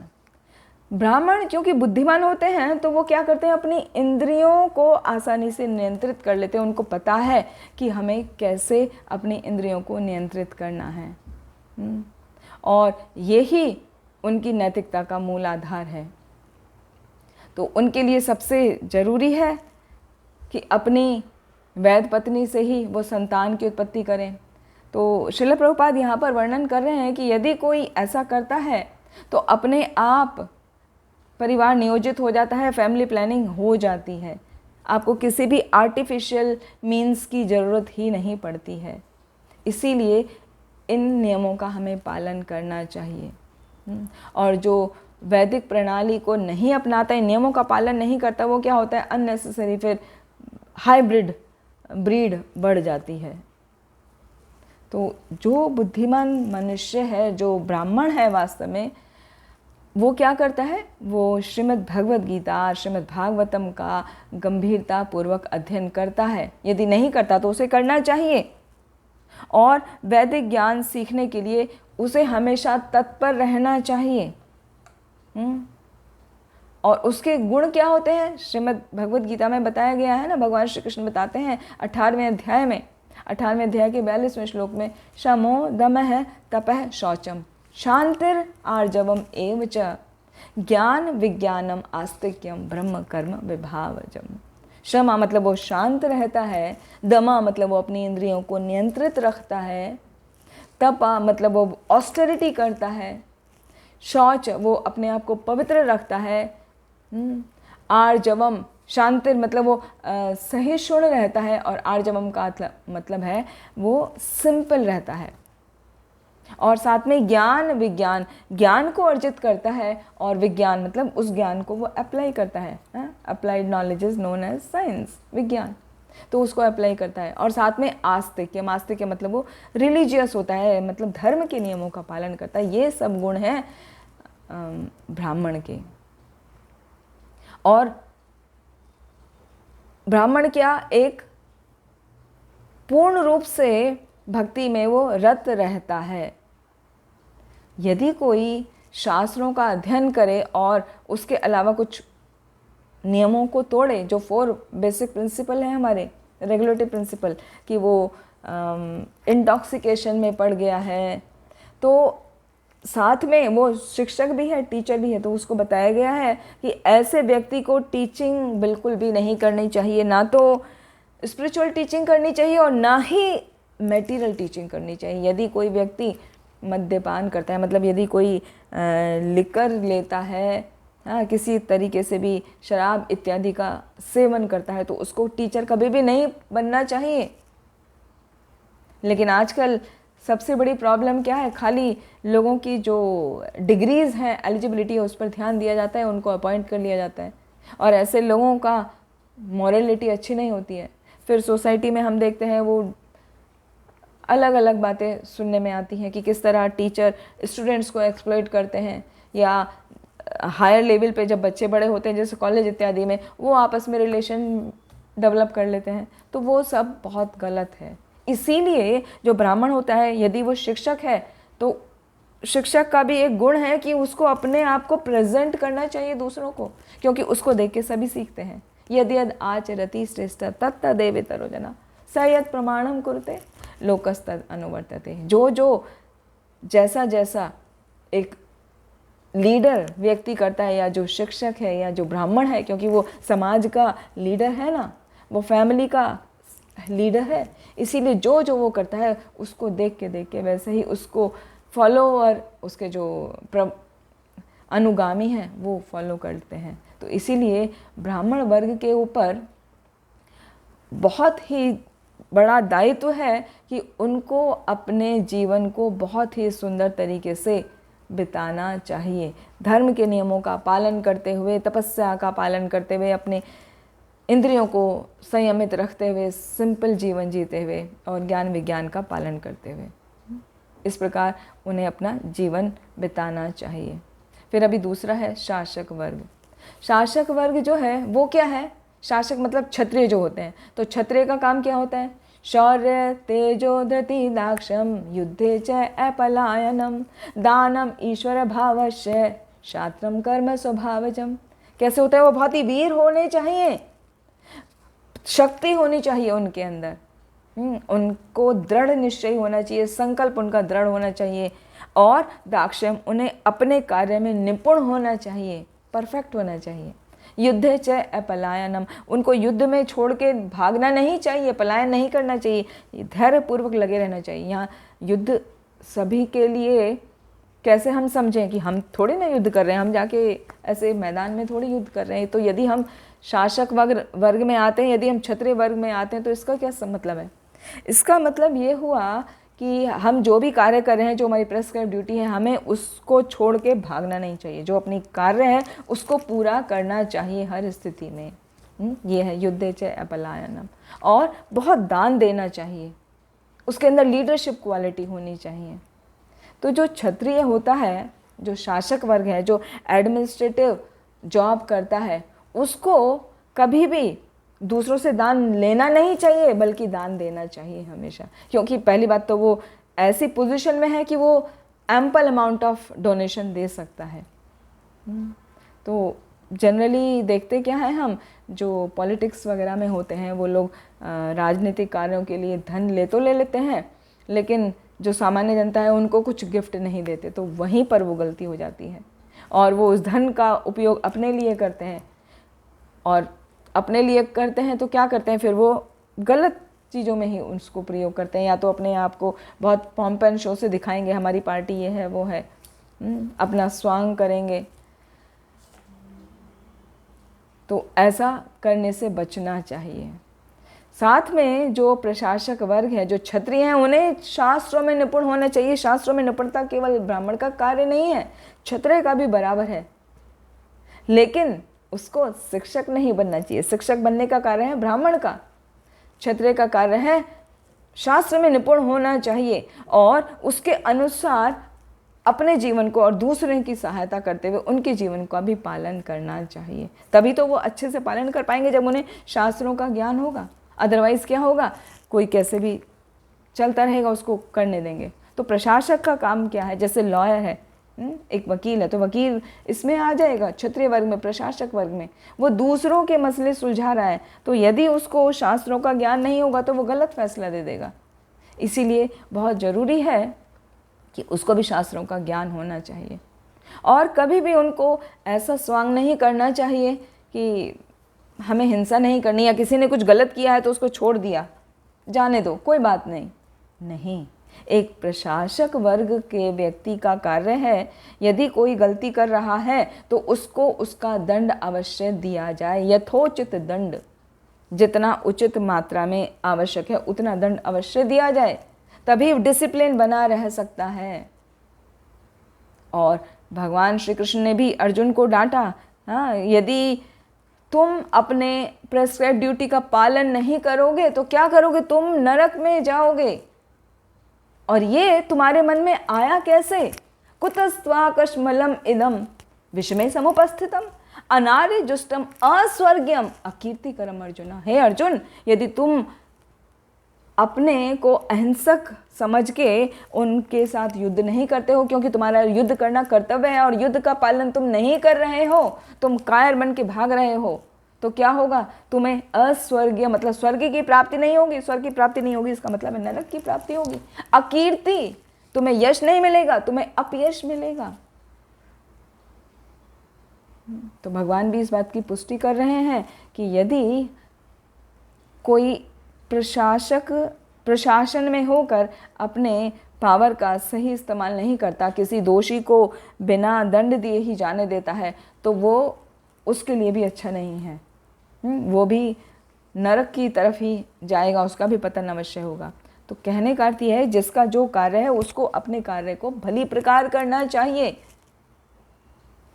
Speaker 2: ब्राह्मण क्योंकि बुद्धिमान होते हैं तो वो क्या करते हैं, अपनी इंद्रियों को आसानी से नियंत्रित कर लेते हैं। उनको पता है कि हमें कैसे अपनी इंद्रियों को नियंत्रित करना है, और यही उनकी नैतिकता का मूल आधार है। तो उनके लिए सबसे ज़रूरी है कि अपनी वैध पत्नी से ही वो संतान की उत्पत्ति करें। तो श्रील प्रभुपाद यहाँ पर वर्णन कर रहे हैं कि यदि कोई ऐसा करता है तो अपने आप परिवार नियोजित हो जाता है, फैमिली प्लानिंग हो जाती है। आपको किसी भी आर्टिफिशियल मीन्स की ज़रूरत ही नहीं पड़ती है। इसीलिए इन नियमों का हमें पालन करना चाहिए। और जो वैदिक प्रणाली को नहीं अपनाता, इन नियमों का पालन नहीं करता, वो क्या होता है, अननेसेसरी फिर हाइब्रिड ब्रीड बढ़ जाती है। तो जो बुद्धिमान मनुष्य है, जो ब्राह्मण है वास्तव में, वो क्या करता है, वो श्रीमद् भगवद गीता, श्रीमद् भागवतम का गंभीरता पूर्वक अध्ययन करता है। यदि नहीं करता तो उसे करना चाहिए। और वैदिक ज्ञान सीखने के लिए उसे हमेशा तत्पर रहना चाहिए। और उसके गुण क्या होते हैं, श्रीमद् भगवद गीता में बताया गया है ना। भगवान श्री कृष्ण बताते हैं 18वें अध्याय में, 18वें अध्याय के 42वें श्लोक में, शमो दमः तपः शौचम शांतिर आर्जवम एव च ज्ञान विज्ञानम आस्तिक्यम ब्रह्म कर्म विभावजम। क्षमा मतलब वो शांत रहता है, दमा मतलब वो अपनी इंद्रियों को नियंत्रित रखता है, तपा मतलब वो ऑस्टेरिटी करता है, शौच वो अपने आप को पवित्र रखता है, आर्जवम शांति मतलब वो सहिष्णु रहता है, और आर्जवम का मतलब है वो सिंपल रहता है। और साथ में ज्ञान विज्ञान, ज्ञान को अर्जित करता है, और विज्ञान मतलब उस ज्ञान को वो अप्लाई करता है। Applied knowledge is known as science, विज्ञान, तो उसको अप्लाई करता है। और साथ में आस्तिक्य, आस्तिक्य मतलब वो रिलीजियस होता है, मतलब धर्म के नियमों का पालन करता है। ये सब गुण हैं ब्राह्मण के। और ब्राह्मण क्या, एक पूर्ण रूप से भक्ति में वो रत रहता है। यदि कोई शास्त्रों का अध्ययन करे और उसके अलावा कुछ नियमों को तोड़े, जो 4 बेसिक प्रिंसिपल हैं हमारे रेगुलेटरी प्रिंसिपल, कि वो इंटॉक्सिकेशन में पड़ गया है, तो साथ में वो शिक्षक भी है, टीचर भी है, तो उसको बताया गया है कि ऐसे व्यक्ति को टीचिंग बिल्कुल भी नहीं करनी चाहिए, ना तो स्पिरिचुअल टीचिंग करनी चाहिए और ना ही मटेरियल टीचिंग करनी चाहिए। यदि कोई व्यक्ति मद्यपान करता है, मतलब यदि कोई लिकर लेता है, किसी तरीके से भी शराब इत्यादि का सेवन करता है, तो उसको टीचर कभी भी नहीं बनना चाहिए। लेकिन आजकल सबसे बड़ी प्रॉब्लम क्या है, खाली लोगों की जो डिग्रीज़ हैं, एलिजिबिलिटी है, उस पर ध्यान दिया जाता है, उनको अपॉइंट कर लिया जाता है, और ऐसे लोगों का मॉरलिटी अच्छी नहीं होती है। फिर सोसाइटी में हम देखते हैं वो अलग अलग बातें सुनने में आती हैं कि किस तरह टीचर स्टूडेंट्स को एक्सप्लॉइट करते हैं, या हायर लेवल पे जब बच्चे बड़े होते हैं जैसे कॉलेज इत्यादि में, वो आपस में रिलेशन डेवलप कर लेते हैं, तो वो सब बहुत गलत है। इसीलिए जो ब्राह्मण होता है, यदि वो शिक्षक है, तो शिक्षक का भी एक गुण है कि उसको अपने आप को प्रेजेंट करना चाहिए दूसरों को, क्योंकि उसको देख के सभी सीखते हैं। यदि यद आचरति श्रेष्ठ तत्तदेवेतरो जना सयद प्रमाणम कुरुते लोकस्तद अनुवर्तते। जो जो जैसा जैसा एक लीडर व्यक्ति करता है, या जो शिक्षक है, या जो ब्राह्मण है, क्योंकि वो समाज का लीडर है ना, वो फैमिली का लीडर है, इसीलिए जो जो वो करता है उसको देख के वैसे ही उसको फॉलोअर, उसके जो अनुगामी हैं वो फॉलो करते हैं। तो इसीलिए ब्राह्मण वर्ग के ऊपर बहुत ही बड़ा दायित्व है कि उनको अपने जीवन को बहुत ही सुंदर तरीके से बिताना चाहिए, धर्म के नियमों का पालन करते हुए, तपस्या का पालन करते हुए, अपने इंद्रियों को संयमित रखते हुए, सिंपल जीवन जीते हुए, और ज्ञान विज्ञान का पालन करते हुए। इस प्रकार उन्हें अपना जीवन बिताना चाहिए। फिर अभी दूसरा है शासक वर्ग। शासक वर्ग जो है वो क्या है, शासक मतलब क्षत्रिय जो होते हैं, तो क्षत्रिय का काम क्या होता है, शौर्य तेजो धृति दाक्षम युद्धे च अपलायनम दानम ईश्वर भावश्य शास्त्रम कर्म स्वभावजम। कैसे होता है, वो बहुत ही वीर होने चाहिए, शक्ति होनी चाहिए उनके अंदर, उनको दृढ़ निश्चय होना चाहिए, संकल्प उनका दृढ़ होना चाहिए, और दाक्षम उन्हें अपने कार्य में निपुण होना चाहिए, परफेक्ट होना चाहिए। युद्धे च अपलायनम, उनको युद्ध में छोड़ के भागना नहीं चाहिए, पलायन नहीं करना चाहिए, धैर्यपूर्वक लगे रहना चाहिए। यहाँ युद्ध सभी के लिए कैसे हम समझें कि हम थोड़ी ना युद्ध कर रहे हैं, हम जाके ऐसे मैदान में थोड़ी युद्ध कर रहे हैं। तो यदि हम शासक वर्ग में आते हैं, यदि हम क्षत्रिय वर्ग में आते हैं, तो इसका क्या मतलब है, इसका मतलब ये हुआ कि हम जो भी कार्य कर रहे हैं, जो हमारी प्रेस्क्राइब ड्यूटी है, हमें उसको छोड़ के भागना नहीं चाहिए, जो अपनी कार्य है उसको पूरा करना चाहिए हर स्थिति में। ये है युद्धे च अपलायनम। और बहुत दान देना चाहिए, उसके अंदर लीडरशिप क्वालिटी होनी चाहिए। तो जो क्षत्रिय होता है, जो शासक वर्ग है, जो एडमिनिस्ट्रेटिव जॉब करता है, उसको कभी भी दूसरों से दान लेना नहीं चाहिए, बल्कि दान देना चाहिए हमेशा। क्योंकि पहली बात तो वो ऐसी पोजीशन में है कि वो एम्पल अमाउंट ऑफ डोनेशन दे सकता है। तो जनरली देखते क्या है, हम जो पॉलिटिक्स वगैरह में होते हैं, वो लोग राजनीतिक कार्यों के लिए धन ले लेते हैं, लेकिन जो सामान्य जनता है उनको कुछ गिफ्ट नहीं देते, तो वहीं पर वो गलती हो जाती है, और वो उस धन का उपयोग अपने लिए करते हैं। और अपने लिए करते हैं तो क्या करते हैं फिर, वो गलत चीज़ों में ही उसको प्रयोग करते हैं। या तो अपने आप को बहुत पॉम्प एंड शो से दिखाएंगे, हमारी पार्टी ये है वो है, अपना स्वांग करेंगे। तो ऐसा करने से बचना चाहिए। साथ में जो प्रशासक वर्ग है, जो क्षत्रिय हैं, उन्हें शास्त्रों में निपुण होना चाहिए। शास्त्रों में निपुणता केवल ब्राह्मण का कार्य नहीं है, क्षत्रिय का भी बराबर है, लेकिन उसको शिक्षक नहीं बनना चाहिए। शिक्षक बनने का कार्य है ब्राह्मण का, क्षत्रिय का कार्य है शास्त्र में निपुण होना चाहिए और उसके अनुसार अपने जीवन को और दूसरे की सहायता करते हुए उनके जीवन का भी पालन करना चाहिए। तभी तो वो अच्छे से पालन कर पाएंगे जब उन्हें शास्त्रों का ज्ञान होगा। अदरवाइज़ क्या होगा, कोई कैसे भी चलता रहेगा, उसको करने देंगे। तो प्रशासक का काम क्या है, जैसे लॉयर है, एक वकील है, तो वकील इसमें आ जाएगा, क्षत्रिय वर्ग में, प्रशासक वर्ग में। वो दूसरों के मसले सुलझा रहा है, तो यदि उसको शास्त्रों का ज्ञान नहीं होगा तो वो गलत फैसला दे देगा। इसीलिए बहुत ज़रूरी है कि उसको भी शास्त्रों का ज्ञान होना चाहिए। और कभी भी उनको ऐसा स्वांग नहीं करना चाहिए कि हमें हिंसा नहीं करनी, या किसी ने कुछ गलत किया है तो उसको छोड़ दिया, जाने दो, कोई बात नहीं। एक प्रशासक वर्ग के व्यक्ति का कार्य है, यदि कोई गलती कर रहा है तो उसको उसका दंड अवश्य दिया जाए। यथोचित दंड, जितना उचित मात्रा में आवश्यक है उतना दंड अवश्य दिया जाए, तभी डिसिप्लिन बना रह सकता है। और भगवान श्री कृष्ण ने भी अर्जुन को डांटा, हाँ, यदि तुम अपने प्रेस्क्राइब ड्यूटी का पालन नहीं करोगे तो क्या करोगे, तुम नरक में जाओगे। और ये तुम्हारे मन में आया कैसे, कुतस्त्वाकश्मलम इदम विषमे समुपस्थितम अनार्य जुष्टम अस्वर्ग्यम अकीर्तिकरम अर्जुन। हे अर्जुन, यदि तुम अपने को अहिंसक समझ के उनके साथ युद्ध नहीं करते हो, क्योंकि तुम्हारा युद्ध करना कर्तव्य है, और युद्ध का पालन तुम नहीं कर रहे हो, तुम कायर बन के भाग रहे हो, तो क्या होगा, तुम्हें अस्वर्गीय मतलब स्वर्ग की प्राप्ति नहीं होगी। स्वर्ग की प्राप्ति नहीं होगी इसका मतलब है नरक की प्राप्ति होगी। अकीर्ति, तुम्हें यश नहीं मिलेगा, तुम्हें अपयश मिलेगा। तो भगवान भी इस बात की पुष्टि कर रहे हैं कि यदि कोई प्रशासन में होकर अपने पावर का सही इस्तेमाल नहीं करता, किसी दोषी को बिना दंड दिए ही जाने देता है, तो वो उसके लिए भी अच्छा नहीं है। वो भी नरक की तरफ ही जाएगा, उसका भी पतन अवश्य होगा। तो कहने का अर्थ यह है, जिसका जो कार्य है उसको अपने कार्य को भली प्रकार करना चाहिए,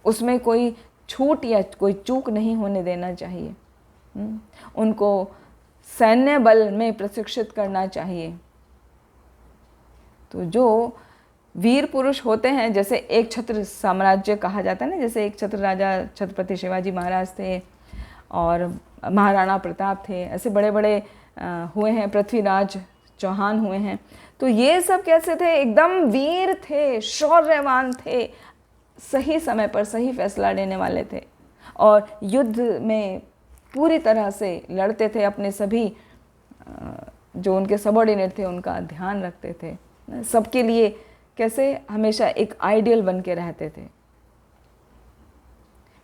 Speaker 2: उसमें कोई छूट या कोई चूक नहीं होने देना चाहिए। उनको सैन्य बल में प्रशिक्षित करना चाहिए। तो जो वीर पुरुष होते हैं, जैसे एक छत्र साम्राज्य कहा जाता है ना, जैसे एक छत्र राजा छत्रपति शिवाजी महाराज थे और महाराणा प्रताप थे, ऐसे बड़े बड़े हुए हैं, पृथ्वीराज चौहान हुए हैं। तो ये सब कैसे थे, एकदम वीर थे, शौर्यवान थे, सही समय पर सही फैसला लेने वाले थे और युद्ध में पूरी तरह से लड़ते थे, अपने सभी जो उनके सबॉर्डिनेट थे उनका ध्यान रखते थे, सबके लिए कैसे हमेशा एक आइडियल बन के रहते थे।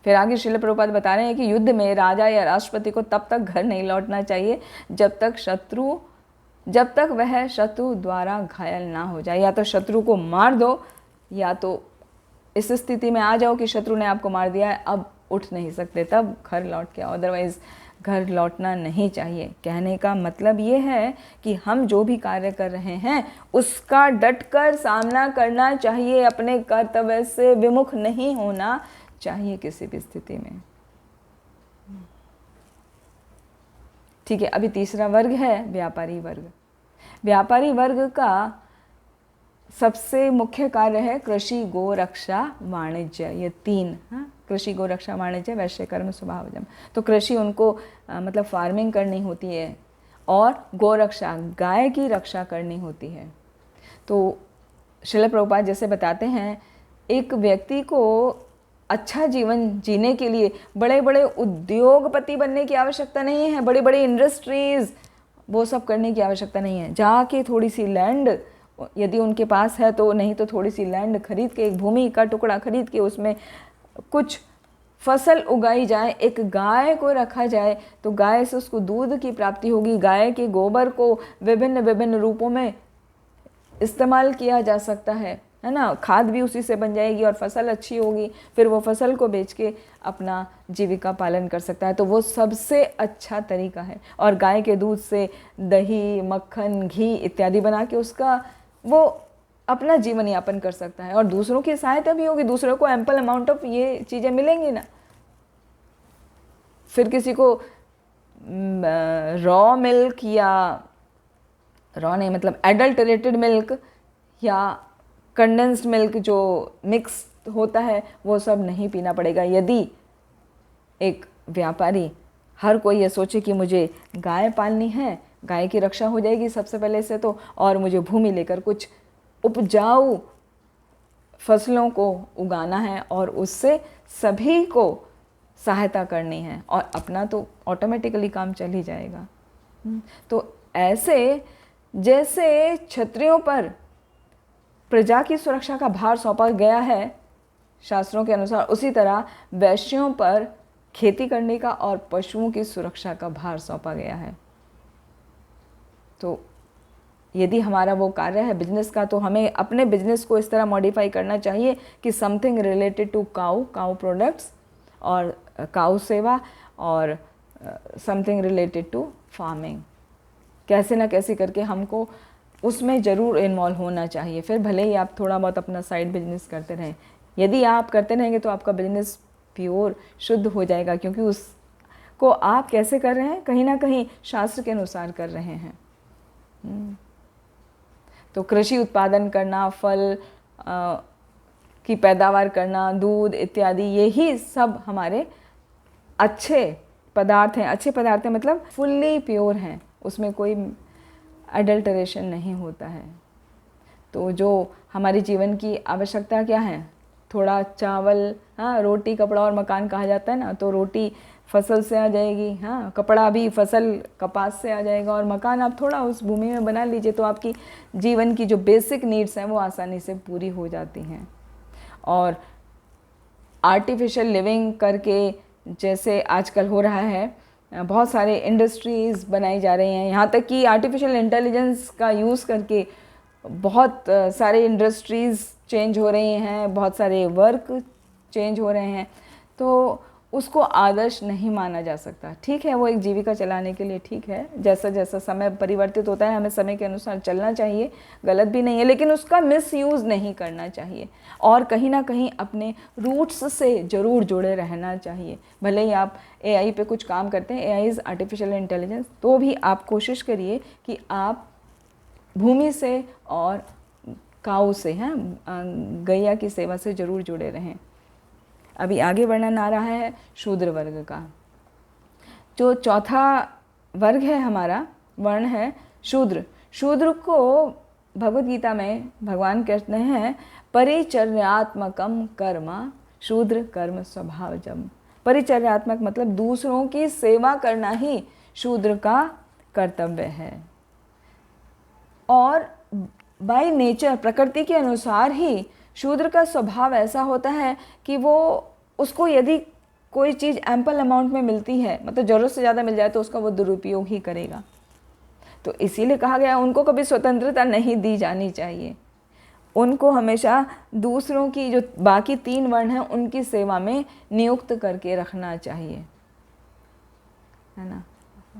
Speaker 2: फिर आगे श्रील प्रभुपाद बता रहे हैं कि युद्ध में राजा या राष्ट्रपति को तब तक घर नहीं लौटना चाहिए जब तक वह शत्रु द्वारा घायल ना हो जाए। या तो शत्रु को मार दो, या तो इस स्थिति में आ जाओ कि शत्रु ने आपको मार दिया है, अब उठ नहीं सकते, तब घर लौट के आओ, अदरवाइज घर लौटना नहीं चाहिए। कहने का मतलब ये है कि हम जो भी कार्य कर रहे हैं उसका डटकर सामना करना चाहिए, अपने कर्तव्य से विमुख नहीं होना चाहिए किसी भी स्थिति में। ठीक है, अभी तीसरा वर्ग है व्यापारी वर्ग। व्यापारी वर्ग का सबसे मुख्य कार्य है कृषि, गो रक्षा, वाणिज्य, ये तीन। कृषि, गो रक्षा, वाणिज्य, वैश्य कर्म स्वभावजम। तो कृषि उनको मतलब फार्मिंग करनी होती है, और गो रक्षा, गाय की रक्षा करनी होती है। तो श्रील प्रभुपाद जैसे बताते हैं, एक व्यक्ति को अच्छा जीवन जीने के लिए बड़े बड़े उद्योगपति बनने की आवश्यकता नहीं है, बड़ी बड़ी इंडस्ट्रीज़ वो सब करने की आवश्यकता नहीं है। जाके थोड़ी सी लैंड यदि उनके पास है तो, नहीं तो थोड़ी सी लैंड खरीद के, एक भूमि का टुकड़ा खरीद के उसमें कुछ फसल उगाई जाए, एक गाय को रखा जाए तो गाय से उसको दूध की प्राप्ति होगी। गाय के गोबर को विभिन्न विभिन्न रूपों में इस्तेमाल किया जा सकता है ना। खाद भी उसी से बन जाएगी और फसल अच्छी होगी, फिर वो फसल को बेच के अपना जीविका पालन कर सकता है। तो वो सबसे अच्छा तरीका है। और गाय के दूध से दही, मक्खन, घी इत्यादि बना के उसका वो अपना जीवन यापन कर सकता है और दूसरों की सहायता भी होगी, दूसरों को एम्पल अमाउंट ऑफ ये चीज़ें मिलेंगी ना। फिर किसी को रॉ मिल्क या रॉ नहीं मतलब एडल्टरेटेड मिल्क या कंडेंस्ड मिल्क जो मिक्स होता है वो सब नहीं पीना पड़ेगा। यदि एक व्यापारी हर कोई ये सोचे कि मुझे गाय पालनी है, गाय की रक्षा हो जाएगी सबसे पहले से तो, और मुझे भूमि लेकर कुछ उपजाऊ फसलों को उगाना है और उससे सभी को सहायता करनी है और अपना तो ऑटोमेटिकली काम चल ही जाएगा। तो ऐसे जैसे क्षत्रियों पर प्रजा की सुरक्षा का भार सौंपा गया है शास्त्रों के अनुसार, उसी तरह वैश्यों पर खेती करने का और पशुओं की सुरक्षा का भार सौंपा गया है। तो यदि हमारा वो कार्य है बिजनेस का, तो हमें अपने बिजनेस को इस तरह मॉडिफाई करना चाहिए कि something related to cow products और काऊ सेवा और समथिंग रिलेटेड टू फार्मिंग। कैसे ना कैसे करके हमको उसमें ज़रूर इन्वॉल्व होना चाहिए। फिर भले ही आप थोड़ा बहुत अपना साइड बिजनेस करते रहें, यदि आप करते रहेंगे तो आपका बिजनेस प्योर शुद्ध हो जाएगा, क्योंकि उसको आप कैसे कर रहे हैं, कहीं ना कहीं शास्त्र के अनुसार कर रहे हैं। तो कृषि उत्पादन करना, फल की पैदावार करना, दूध इत्यादि, यही सब हमारे अच्छे पदार्थ हैं। अच्छे पदार्थ हैं मतलब फुल्ली प्योर हैं, उसमें कोई एडल्टरेशन नहीं होता है। तो जो हमारे जीवन की आवश्यकता क्या है, थोड़ा चावल, हाँ, रोटी, कपड़ा और मकान कहा जाता है ना, तो रोटी फसल से आ जाएगी, हाँ, कपड़ा भी फसल कपास से आ जाएगा और मकान आप थोड़ा उस भूमि में बना लीजिए तो आपकी जीवन की जो बेसिक नीड्स हैं वो आसानी से पूरी हो जाती हैं। और आर्टिफिशियल लिविंग करके जैसे आजकल हो रहा है, बहुत सारे इंडस्ट्रीज़ बनाई जा रही हैं, यहाँ तक कि आर्टिफिशियल इंटेलिजेंस का यूज़ करके बहुत सारे इंडस्ट्रीज़ चेंज हो रही हैं, बहुत सारे वर्क चेंज हो रहे हैं। तो उसको आदर्श नहीं माना जा सकता। ठीक है, वो एक जीविका चलाने के लिए ठीक है, जैसा जैसा समय परिवर्तित होता है हमें समय के अनुसार चलना चाहिए, गलत भी नहीं है, लेकिन उसका मिसयूज़ नहीं करना चाहिए और कहीं ना कहीं अपने रूट्स से ज़रूर जुड़े रहना चाहिए। भले ही आप AI पे कुछ काम करते हैं, AI इज़ आर्टिफिशियल इंटेलिजेंस, तो भी आप कोशिश करिए कि आप भूमि से और काऊ से, हैं, गैया की सेवा से ज़रूर जुड़े रहें। अभी आगे वर्णन आ रहा है शूद्र वर्ग का। जो चौथा वर्ग है हमारा, वर्ण है शूद्र। शूद्र को भगवद गीता में भगवान कहते हैं परिचर्यात्मकम कर्म शूद्र कर्म स्वभावजम। परिचर्यात्मक मतलब दूसरों की सेवा करना ही शूद्र का कर्तव्य है। और बाय नेचर, प्रकृति के अनुसार ही शूद्र का स्वभाव ऐसा होता है कि वो उसको यदि कोई चीज़ एम्पल अमाउंट में मिलती है, मतलब ज़रूरत से ज़्यादा मिल जाए, तो उसका वो दुरुपयोग ही करेगा। तो इसीलिए कहा गया उनको कभी स्वतंत्रता नहीं दी जानी चाहिए। उनको हमेशा दूसरों की, जो बाकी 3 वर्ण हैं, उनकी सेवा में नियुक्त करके रखना चाहिए, है ना।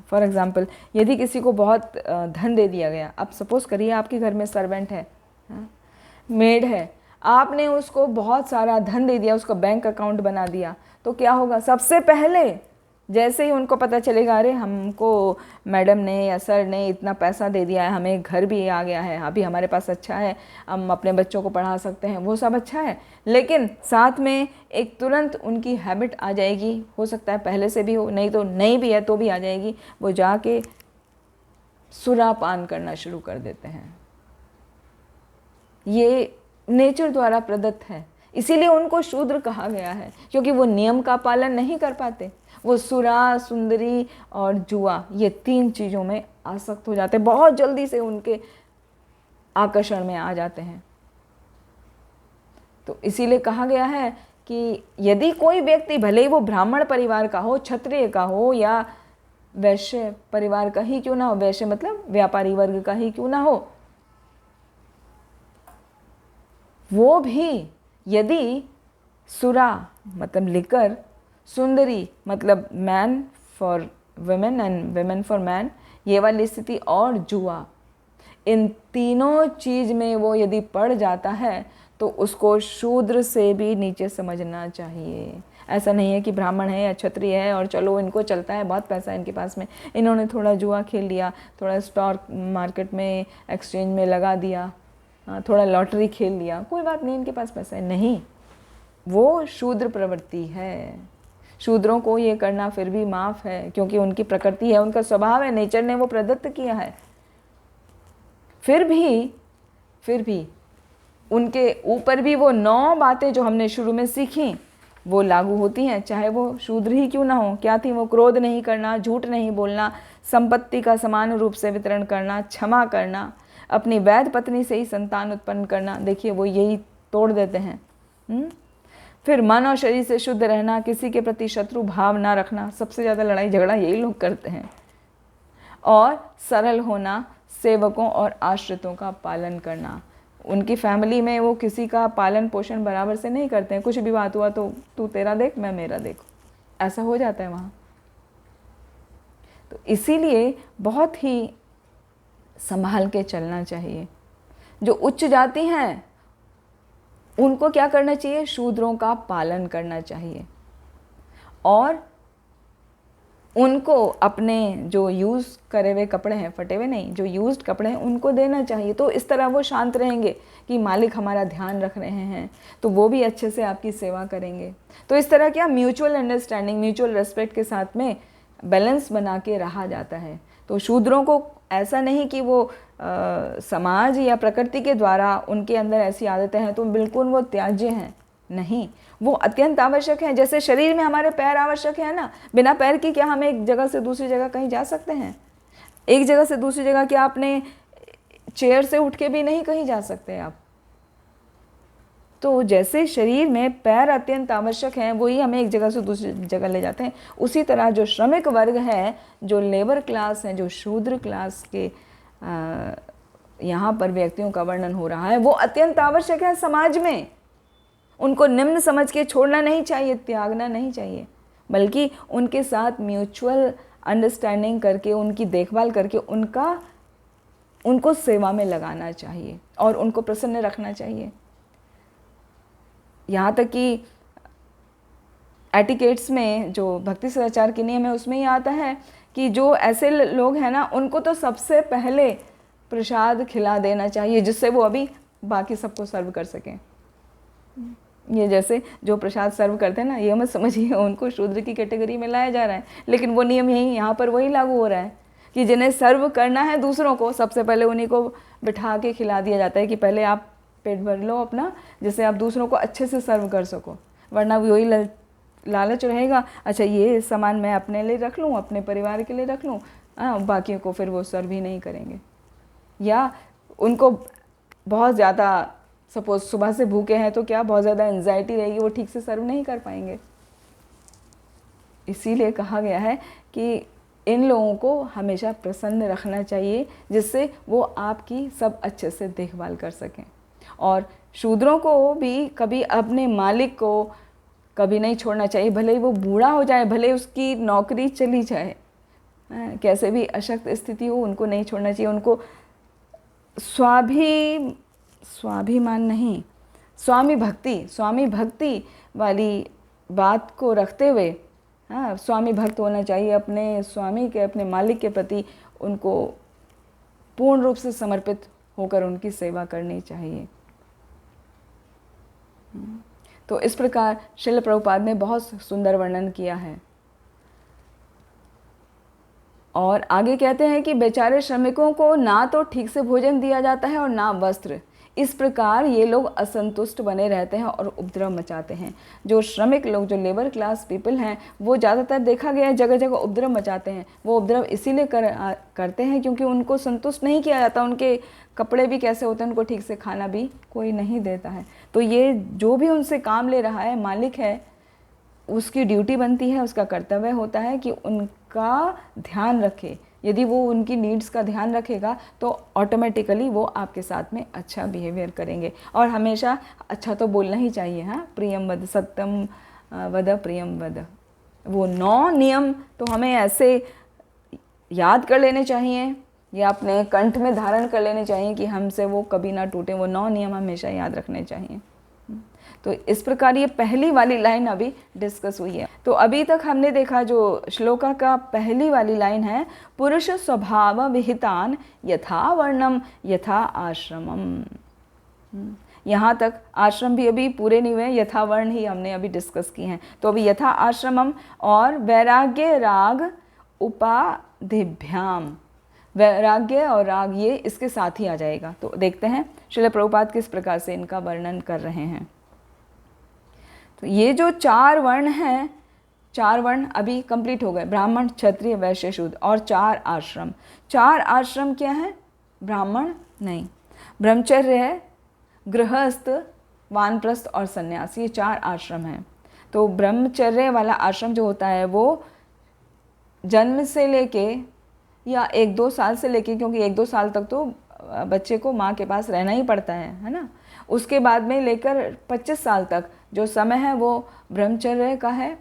Speaker 2: फॉर एग्ज़ाम्पल, यदि किसी को बहुत धन दे दिया गया, अब सपोज़ करिए आपके घर में सर्वेंट है, मेड है, आपने उसको बहुत सारा धन दे दिया, उसका बैंक अकाउंट बना दिया, तो क्या होगा, सबसे पहले जैसे ही उनको पता चलेगा अरे हमको मैडम ने या सर ने इतना पैसा दे दिया है, हमें घर भी आ गया है, अभी हमारे पास अच्छा है, हम अपने बच्चों को पढ़ा सकते हैं, वो सब अच्छा है, लेकिन साथ में एक तुरंत उनकी हैबिट आ जाएगी, हो सकता है पहले से भी हो, नहीं तो नहीं भी है तो भी आ जाएगी, वो जाके सुरापान करना शुरू कर देते हैं। ये नेचर द्वारा प्रदत्त है, इसीलिए उनको शूद्र कहा गया है, क्योंकि वो नियम का पालन नहीं कर पाते। वो सुरा, सुंदरी और जुआ, ये 3 चीज़ों में आसक्त हो जाते हैं, बहुत जल्दी से उनके आकर्षण में आ जाते हैं। तो इसीलिए कहा गया है कि यदि कोई व्यक्ति भले ही वो ब्राह्मण परिवार का हो, क्षत्रिय का हो या वैश्य परिवार का ही क्यों ना हो, वैश्य मतलब व्यापारी वर्ग का ही क्यों ना हो, वो भी यदि सुरा मतलब लिकर, सुंदरी मतलब man for women and women for man, ये वाली स्थिति, और जुआ, इन तीनों चीज़ में वो यदि पड़ जाता है तो उसको शूद्र से भी नीचे समझना चाहिए। ऐसा नहीं है कि ब्राह्मण है या क्षत्रिय है और चलो इनको चलता है, बहुत पैसा है इनके पास में, इन्होंने थोड़ा जुआ खेल लिया, थोड़ा स्टॉक मार्केट में एक्सचेंज में लगा दिया, थोड़ा लॉटरी खेल लिया, कोई बात नहीं, इनके पास पैसा है। नहीं, वो शूद्र प्रवृत्ति है। शूद्रों को ये करना फिर भी माफ़ है, क्योंकि उनकी प्रकृति है, उनका स्वभाव है, नेचर ने वो प्रदत्त किया है। फिर भी उनके ऊपर भी वो 9 बातें जो हमने शुरू में सीखी वो लागू होती हैं, चाहे वो शूद्र ही क्यों ना हो। क्या थी वो? क्रोध नहीं करना, झूठ नहीं बोलना, संपत्ति का समान रूप से वितरण करना, क्षमा करना, अपनी वैध पत्नी से ही संतान उत्पन्न करना। देखिए वो यही तोड़ देते हैं। फिर मन और शरीर से शुद्ध रहना, किसी के प्रति शत्रु भाव ना रखना, सबसे ज़्यादा लड़ाई झगड़ा यही लोग करते हैं। और सरल होना, सेवकों और आश्रितों का पालन करना। उनकी फैमिली में वो किसी का पालन पोषण बराबर से नहीं करते हैं, कुछ भी बात हुआ तो तू तेरा देख मैं मेरा देखूं, ऐसा हो जाता है वहाँ। तो इसीलिए बहुत ही संभाल के चलना चाहिए। जो उच्च जाति हैं उनको क्या करना चाहिए? शूद्रों का पालन करना चाहिए और उनको अपने जो यूज़ करे हुए कपड़े हैं, फटे हुए नहीं, जो यूज्ड कपड़े हैं उनको देना चाहिए। तो इस तरह वो शांत रहेंगे कि मालिक हमारा ध्यान रख रहे हैं, तो वो भी अच्छे से आपकी सेवा करेंगे। तो इस तरह क्या म्यूचुअल अंडरस्टैंडिंग, म्यूचुअल रेस्पेक्ट के साथ में बैलेंस बना के रहा जाता है। तो शूद्रों को ऐसा नहीं कि वो समाज या प्रकृति के द्वारा उनके अंदर ऐसी आदतें हैं तो बिल्कुल वो त्याज्य हैं, नहीं, वो अत्यंत आवश्यक हैं। जैसे शरीर में हमारे पैर आवश्यक है ना, बिना पैर के क्या हम एक जगह से दूसरी जगह कहीं जा सकते हैं? एक जगह से दूसरी जगह क्या आपने चेयर से उठ के भी नहीं कहीं जा सकते आप। तो जैसे शरीर में पैर अत्यंत आवश्यक हैं, वही हमें एक जगह से दूसरी जगह ले जाते हैं, उसी तरह जो श्रमिक वर्ग है, जो लेबर क्लास है, जो शूद्र क्लास के यहाँ पर व्यक्तियों का वर्णन हो रहा है, वो अत्यंत आवश्यक है समाज में। उनको निम्न समझ के छोड़ना नहीं चाहिए, त्यागना नहीं चाहिए, बल्कि उनके साथ म्यूचुअल अंडरस्टैंडिंग करके, उनकी देखभाल करके उनको सेवा में लगाना चाहिए और उनको प्रसन्न रखना चाहिए। यहाँ तक कि एटिकेट्स में जो भक्ति सदाचार के नियम है उसमें ही आता है कि जो ऐसे लोग हैं ना, उनको तो सबसे पहले प्रसाद खिला देना चाहिए, जिससे वो अभी बाकी सबको सर्व कर सकें। ये जैसे जो प्रसाद सर्व करते हैं ना, ये मत समझिए उनको शूद्र की कैटेगरी में लाया जा रहा है, लेकिन वो नियम यही यहाँ पर वही लागू हो रहा है कि जिन्हें सर्व करना है दूसरों को, सबसे पहले उन्हीं को बिठा के खिला दिया जाता है कि पहले आप पेट भर लो अपना, जिससे आप दूसरों को अच्छे से सर्व कर सको। वरना वही लालच रहेगा, अच्छा ये सामान मैं अपने लिए रख लूँ, अपने परिवार के लिए रख लूँ, बाकियों को फिर वो सर्व ही नहीं करेंगे। या उनको बहुत ज़्यादा, सपोज सुबह से भूखे हैं तो क्या बहुत ज़्यादा एंजाइटी रहेगी, वो ठीक से सर्व नहीं कर पाएंगे। इसीलिए कहा गया है कि इन लोगों को हमेशा प्रसन्न रखना चाहिए, जिससे वो आपकी सब अच्छे से देखभाल कर सकें। और शूद्रों को भी कभी अपने मालिक को कभी नहीं छोड़ना चाहिए, भले ही वो बूढ़ा हो जाए, भले ही उसकी नौकरी चली जाए, कैसे भी अशक्त स्थिति हो, उनको नहीं छोड़ना चाहिए। उनको स्वाभिमान नहीं, स्वामी भक्ति वाली बात को रखते हुए, स्वामी भक्त होना चाहिए, अपने स्वामी के, अपने मालिक के प्रति उनको पूर्ण रूप से समर्पित होकर उनकी सेवा करनी चाहिए। तो इस प्रकार श्रील प्रभुपाद ने बहुत सुंदर वर्णन किया है। और आगे कहते हैं कि बेचारे श्रमिकों को ना तो ठीक से भोजन दिया जाता है और ना वस्त्र। इस प्रकार ये लोग असंतुष्ट बने रहते हैं और उपद्रव मचाते हैं। जो श्रमिक लोग, जो लेबर क्लास पीपल हैं, वो ज़्यादातर देखा गया है जगह जगह उपद्रव मचाते हैं। वो उपद्रव इसीलिए करते हैं क्योंकि उनको संतुष्ट नहीं किया जाता। उनके कपड़े भी कैसे होते हैं, उनको ठीक से खाना भी कोई नहीं देता है। तो ये जो भी उनसे काम ले रहा है, मालिक है, उसकी ड्यूटी बनती है, उसका कर्तव्य होता है कि उनका ध्यान रखे। यदि वो उनकी नीड्स का ध्यान रखेगा तो ऑटोमेटिकली वो आपके साथ में अच्छा बिहेवियर करेंगे। और हमेशा अच्छा तो बोलना ही चाहिए। हाँ, प्रियम वद, सत्यम वद, प्रियम वद, वो 9 नियम तो हमें ऐसे याद कर लेने चाहिए या अपने कंठ में धारण कर लेने चाहिए कि हमसे वो कभी ना टूटे। वो 9 नियम हमेशा याद रखने चाहिए। तो इस प्रकार ये पहली वाली लाइन अभी डिस्कस हुई है। तो अभी तक हमने देखा जो श्लोका का पहली वाली लाइन है, पुरुष स्वभाव विहितान यथा वर्णम यथा आश्रमम। यहाँ तक आश्रम भी अभी पूरे नहीं हुए, यथा वर्ण ही हमने अभी डिस्कस की हैं। तो अभी यथा आश्रमम और वैराग्य राग उपाधिभ्याम, वैराग्य और राग ये इसके साथ ही आ जाएगा। तो देखते हैं श्रील प्रभुपाद किस प्रकार से इनका वर्णन कर रहे हैं। तो ये जो 4 वर्ण हैं, 4 वर्ण अभी कंप्लीट हो गए, ब्राह्मण, क्षत्रिय, वैश्य, शूद्र, और 4 आश्रम। 4 आश्रम क्या है? ब्राह्मण नहीं, ब्रह्मचर्य है, गृहस्थ, वानप्रस्थ और सन्यास, ये 4 आश्रम हैं। तो ब्रह्मचर्य वाला आश्रम जो होता है वो जन्म से लेके या 1-2 साल से लेके, क्योंकि 1-2 साल तक तो बच्चे को माँ के पास रहना ही पड़ता है ना। उसके बाद में लेकर 25 साल तक जो समय है वो ब्रह्मचर्य का है।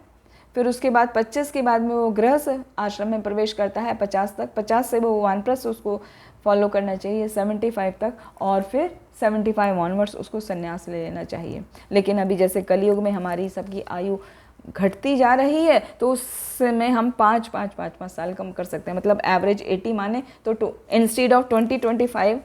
Speaker 2: फिर उसके बाद 25 के बाद में वो गृहस्थ आश्रम में प्रवेश करता है 50 तक। 50 से वो वानप्रस्थ उसको फॉलो करना चाहिए 75 तक, और फिर 75 ऑनवर्ड्स उसको संन्यास ले लेना चाहिए। लेकिन अभी जैसे कलयुग में हमारी सबकी आयु घटती जा रही है तो उसमें हम 5 साल कम कर सकते हैं। मतलब एवरेज 80 माने तो इंस्टेड ऑफ 20-25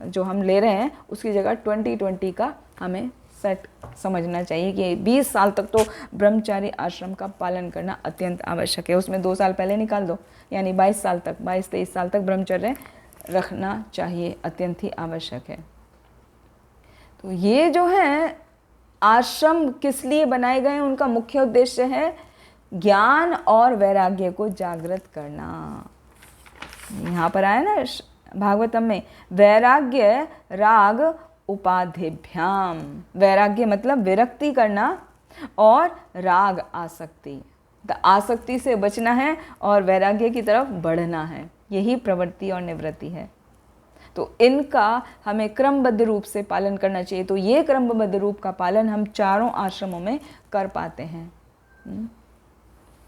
Speaker 2: जो हम ले रहे हैं उसकी जगह 20-20 का हमें सेट समझना चाहिए कि 20 साल तक तो ब्रह्मचारी आश्रम का पालन करना अत्यंत आवश्यक है। उसमें 2 साल पहले निकाल दो, यानी 22 साल तक, 22-23 साल तक ब्रह्मचर्य रखना चाहिए, अत्यंत ही आवश्यक है। तो ये जो है आश्रम किस लिए बनाए गए हैं, उनका मुख्य उद्देश्य है ज्ञान और वैराग्य को जागृत करना। यहाँ पर आया ना भागवतम में, वैराग्य राग उपाधिभ्याम। वैराग्य मतलब विरक्ति करना, और राग आसक्ति, आसक्ति से बचना है और वैराग्य की तरफ बढ़ना है। यही प्रवृत्ति और निवृत्ति है। तो इनका हमें क्रमबद्ध रूप से पालन करना चाहिए। तो ये क्रमबद्ध रूप का पालन हम 4 आश्रमों में कर पाते हैं।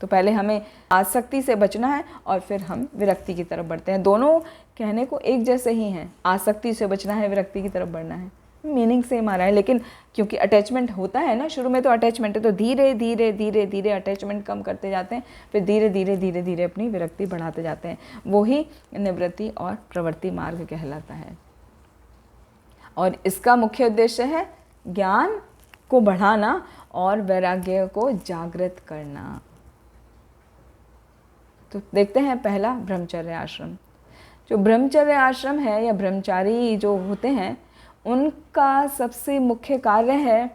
Speaker 2: तो पहले हमें आसक्ति से बचना है और फिर हम विरक्ति की तरफ बढ़ते हैं। दोनों कहने को एक जैसे ही हैं, आसक्ति से बचना है, विरक्ति की तरफ बढ़ना है, मीनिंग सेम आ रहा है। लेकिन क्योंकि अटैचमेंट होता है ना, शुरू में तो अटैचमेंट है, तो धीरे धीरे धीरे धीरे अटैचमेंट कम करते जाते हैं, फिर धीरे धीरे धीरे धीरे अपनी विरक्ति बढ़ाते जाते हैं। वही निवृत्ति और प्रवृत्ति मार्ग कहलाता है। और इसका मुख्य उद्देश्य है ज्ञान को बढ़ाना और वैराग्य को जागृत करना। तो देखते हैं पहला ब्रह्मचर्य आश्रम। जो ब्रह्मचर्य आश्रम है या ब्रह्मचारी जो होते हैं, उनका सबसे मुख्य कार्य है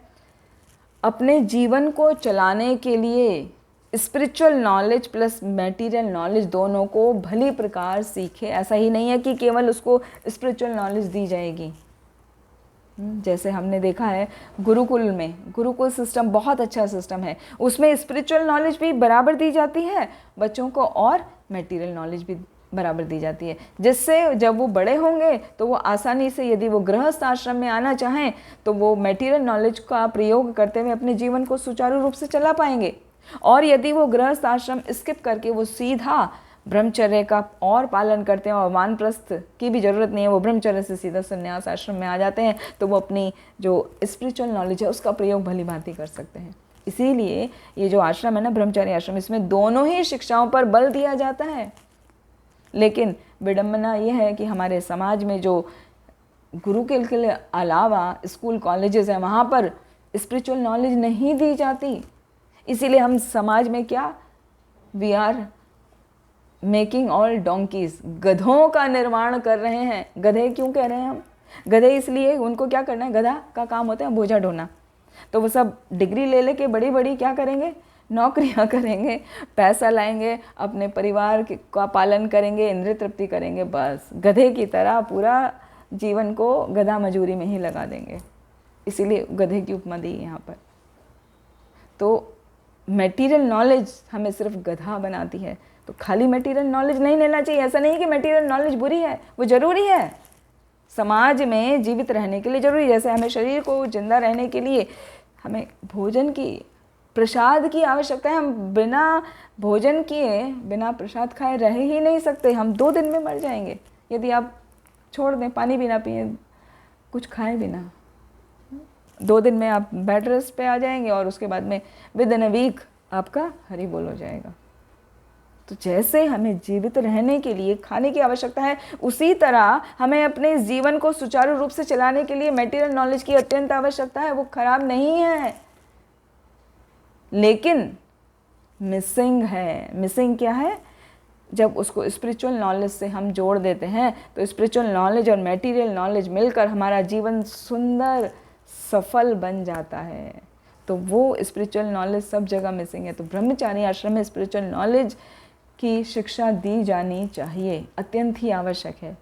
Speaker 2: अपने जीवन को चलाने के लिए spiritual knowledge plus material knowledge दोनों को भली प्रकार सीखे। ऐसा ही नहीं है कि केवल उसको स्पिरिचुअल नॉलेज दी जाएगी। जैसे हमने देखा है गुरुकुल में, गुरुकुल सिस्टम बहुत अच्छा सिस्टम है, उसमें स्पिरिचुअल नॉलेज भी बराबर दी जाती है बच्चों को और मटेरियल नॉलेज भी बराबर दी जाती है, जिससे जब वो बड़े होंगे तो वो आसानी से, यदि वो गृहस्थ आश्रम में आना चाहें तो वो मटेरियल नॉलेज का प्रयोग करते हुए अपने जीवन को सुचारू रूप से चला पाएंगे। और यदि वो गृहस्थ आश्रम स्किप करके वो सीधा ब्रह्मचर्य का और पालन करते हैं और वानप्रस्थ की भी ज़रूरत नहीं है, वो ब्रह्मचर्य से सीधा संन्यास आश्रम में आ जाते हैं, तो वो अपनी जो स्पिरिचुअल नॉलेज है उसका प्रयोग भली भांति कर सकते हैं। इसीलिए ये जो आश्रम है ना, ब्रह्मचर्य आश्रम, इसमें दोनों ही शिक्षाओं पर बल दिया जाता है। लेकिन विडंबना ये है कि हमारे समाज में जो गुरुकुल के अलावा स्कूल कॉलेजेस हैं, वहाँ पर स्पिरिचुअल नॉलेज नहीं दी जाती। इसीलिए हम समाज में क्या, we are making all donkeys, गधों का निर्माण कर रहे हैं। गधे क्यों कह रहे हैं हम? गधे इसलिए, उनको क्या करना है, गधा का काम होता है बोझा ढोना। तो वो सब डिग्री ले लेके बड़ी बड़ी क्या करेंगे, नौकरियां करेंगे, पैसा लाएंगे, अपने परिवार का पालन करेंगे, इंद्रिय तृप्ति करेंगे, बस गधे की तरह पूरा जीवन को गधा मजूरी में ही लगा देंगे। इसीलिए गधे की उपमा दी यहाँ पर। तो मटेरियल नॉलेज हमें सिर्फ गधा बनाती है। तो खाली मटेरियल नॉलेज नहीं लेना चाहिए। ऐसा नहीं है कि मटेरियल नॉलेज बुरी है, वो ज़रूरी है, समाज में जीवित रहने के लिए ज़रूरी। जैसे हमें शरीर को जिंदा रहने के लिए हमें भोजन की, प्रसाद की आवश्यकता है। हम बिना भोजन किए, बिना प्रसाद खाए रह ही नहीं सकते। हम 2 दिन में मर जाएंगे यदि आप छोड़ दें, पानी भी ना पिए, कुछ खाएं भी ना। 2 दिन में आप बेड रेस्ट पे आ जाएंगे और उसके बाद में विद इन अ वीक आपका हरि बोल हो जाएगा। तो जैसे हमें जीवित रहने के लिए खाने की आवश्यकता है, उसी तरह हमें अपने जीवन को सुचारू रूप से चलाने के लिए मटेरियल नॉलेज की अत्यंत आवश्यकता है। वो खराब नहीं है, लेकिन मिसिंग है। मिसिंग क्या है? जब उसको स्पिरिचुअल नॉलेज से हम जोड़ देते हैं तो स्पिरिचुअल नॉलेज और मटेरियल नॉलेज मिलकर हमारा जीवन सुंदर सफल बन जाता है। तो वो स्पिरिचुअल नॉलेज सब जगह मिसिंग है। तो ब्रह्मचारी आश्रम में स्पिरिचुअल नॉलेज की शिक्षा दी जानी चाहिए, अत्यंत ही आवश्यक है।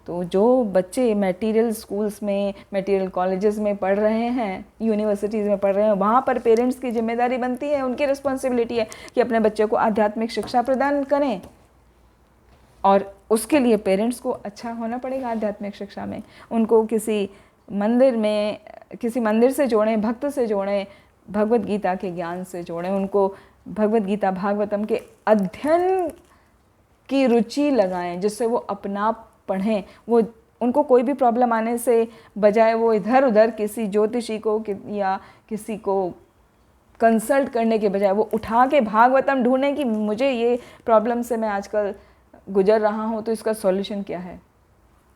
Speaker 2: तो जो बच्चे मटेरियल स्कूल्स में, मटेरियल कॉलेजेस में पढ़ रहे हैं, यूनिवर्सिटीज़ में पढ़ रहे हैं, वहाँ पर पेरेंट्स की जिम्मेदारी बनती है, उनकी रिस्पॉन्सिबिलिटी है कि अपने बच्चे को आध्यात्मिक शिक्षा प्रदान करें। और उसके लिए पेरेंट्स को अच्छा होना पड़ेगा आध्यात्मिक शिक्षा में। उनको किसी मंदिर से जोड़ें, भक्त से जोड़ें, भगवत गीता के ज्ञान से जोड़ें, उनको भगवत गीता भागवतम के अध्ययन की रुचि लगाएं, जिससे वो अपना पढ़ें। वो उनको कोई भी प्रॉब्लम आने से बजाय वो इधर उधर किसी ज्योतिषी को या किसी को कंसल्ट करने के बजाय वो उठा के भागवतम ढूंढें कि मुझे ये प्रॉब्लम से मैं आजकल गुजर रहा हूँ, तो इसका सॉल्यूशन क्या है।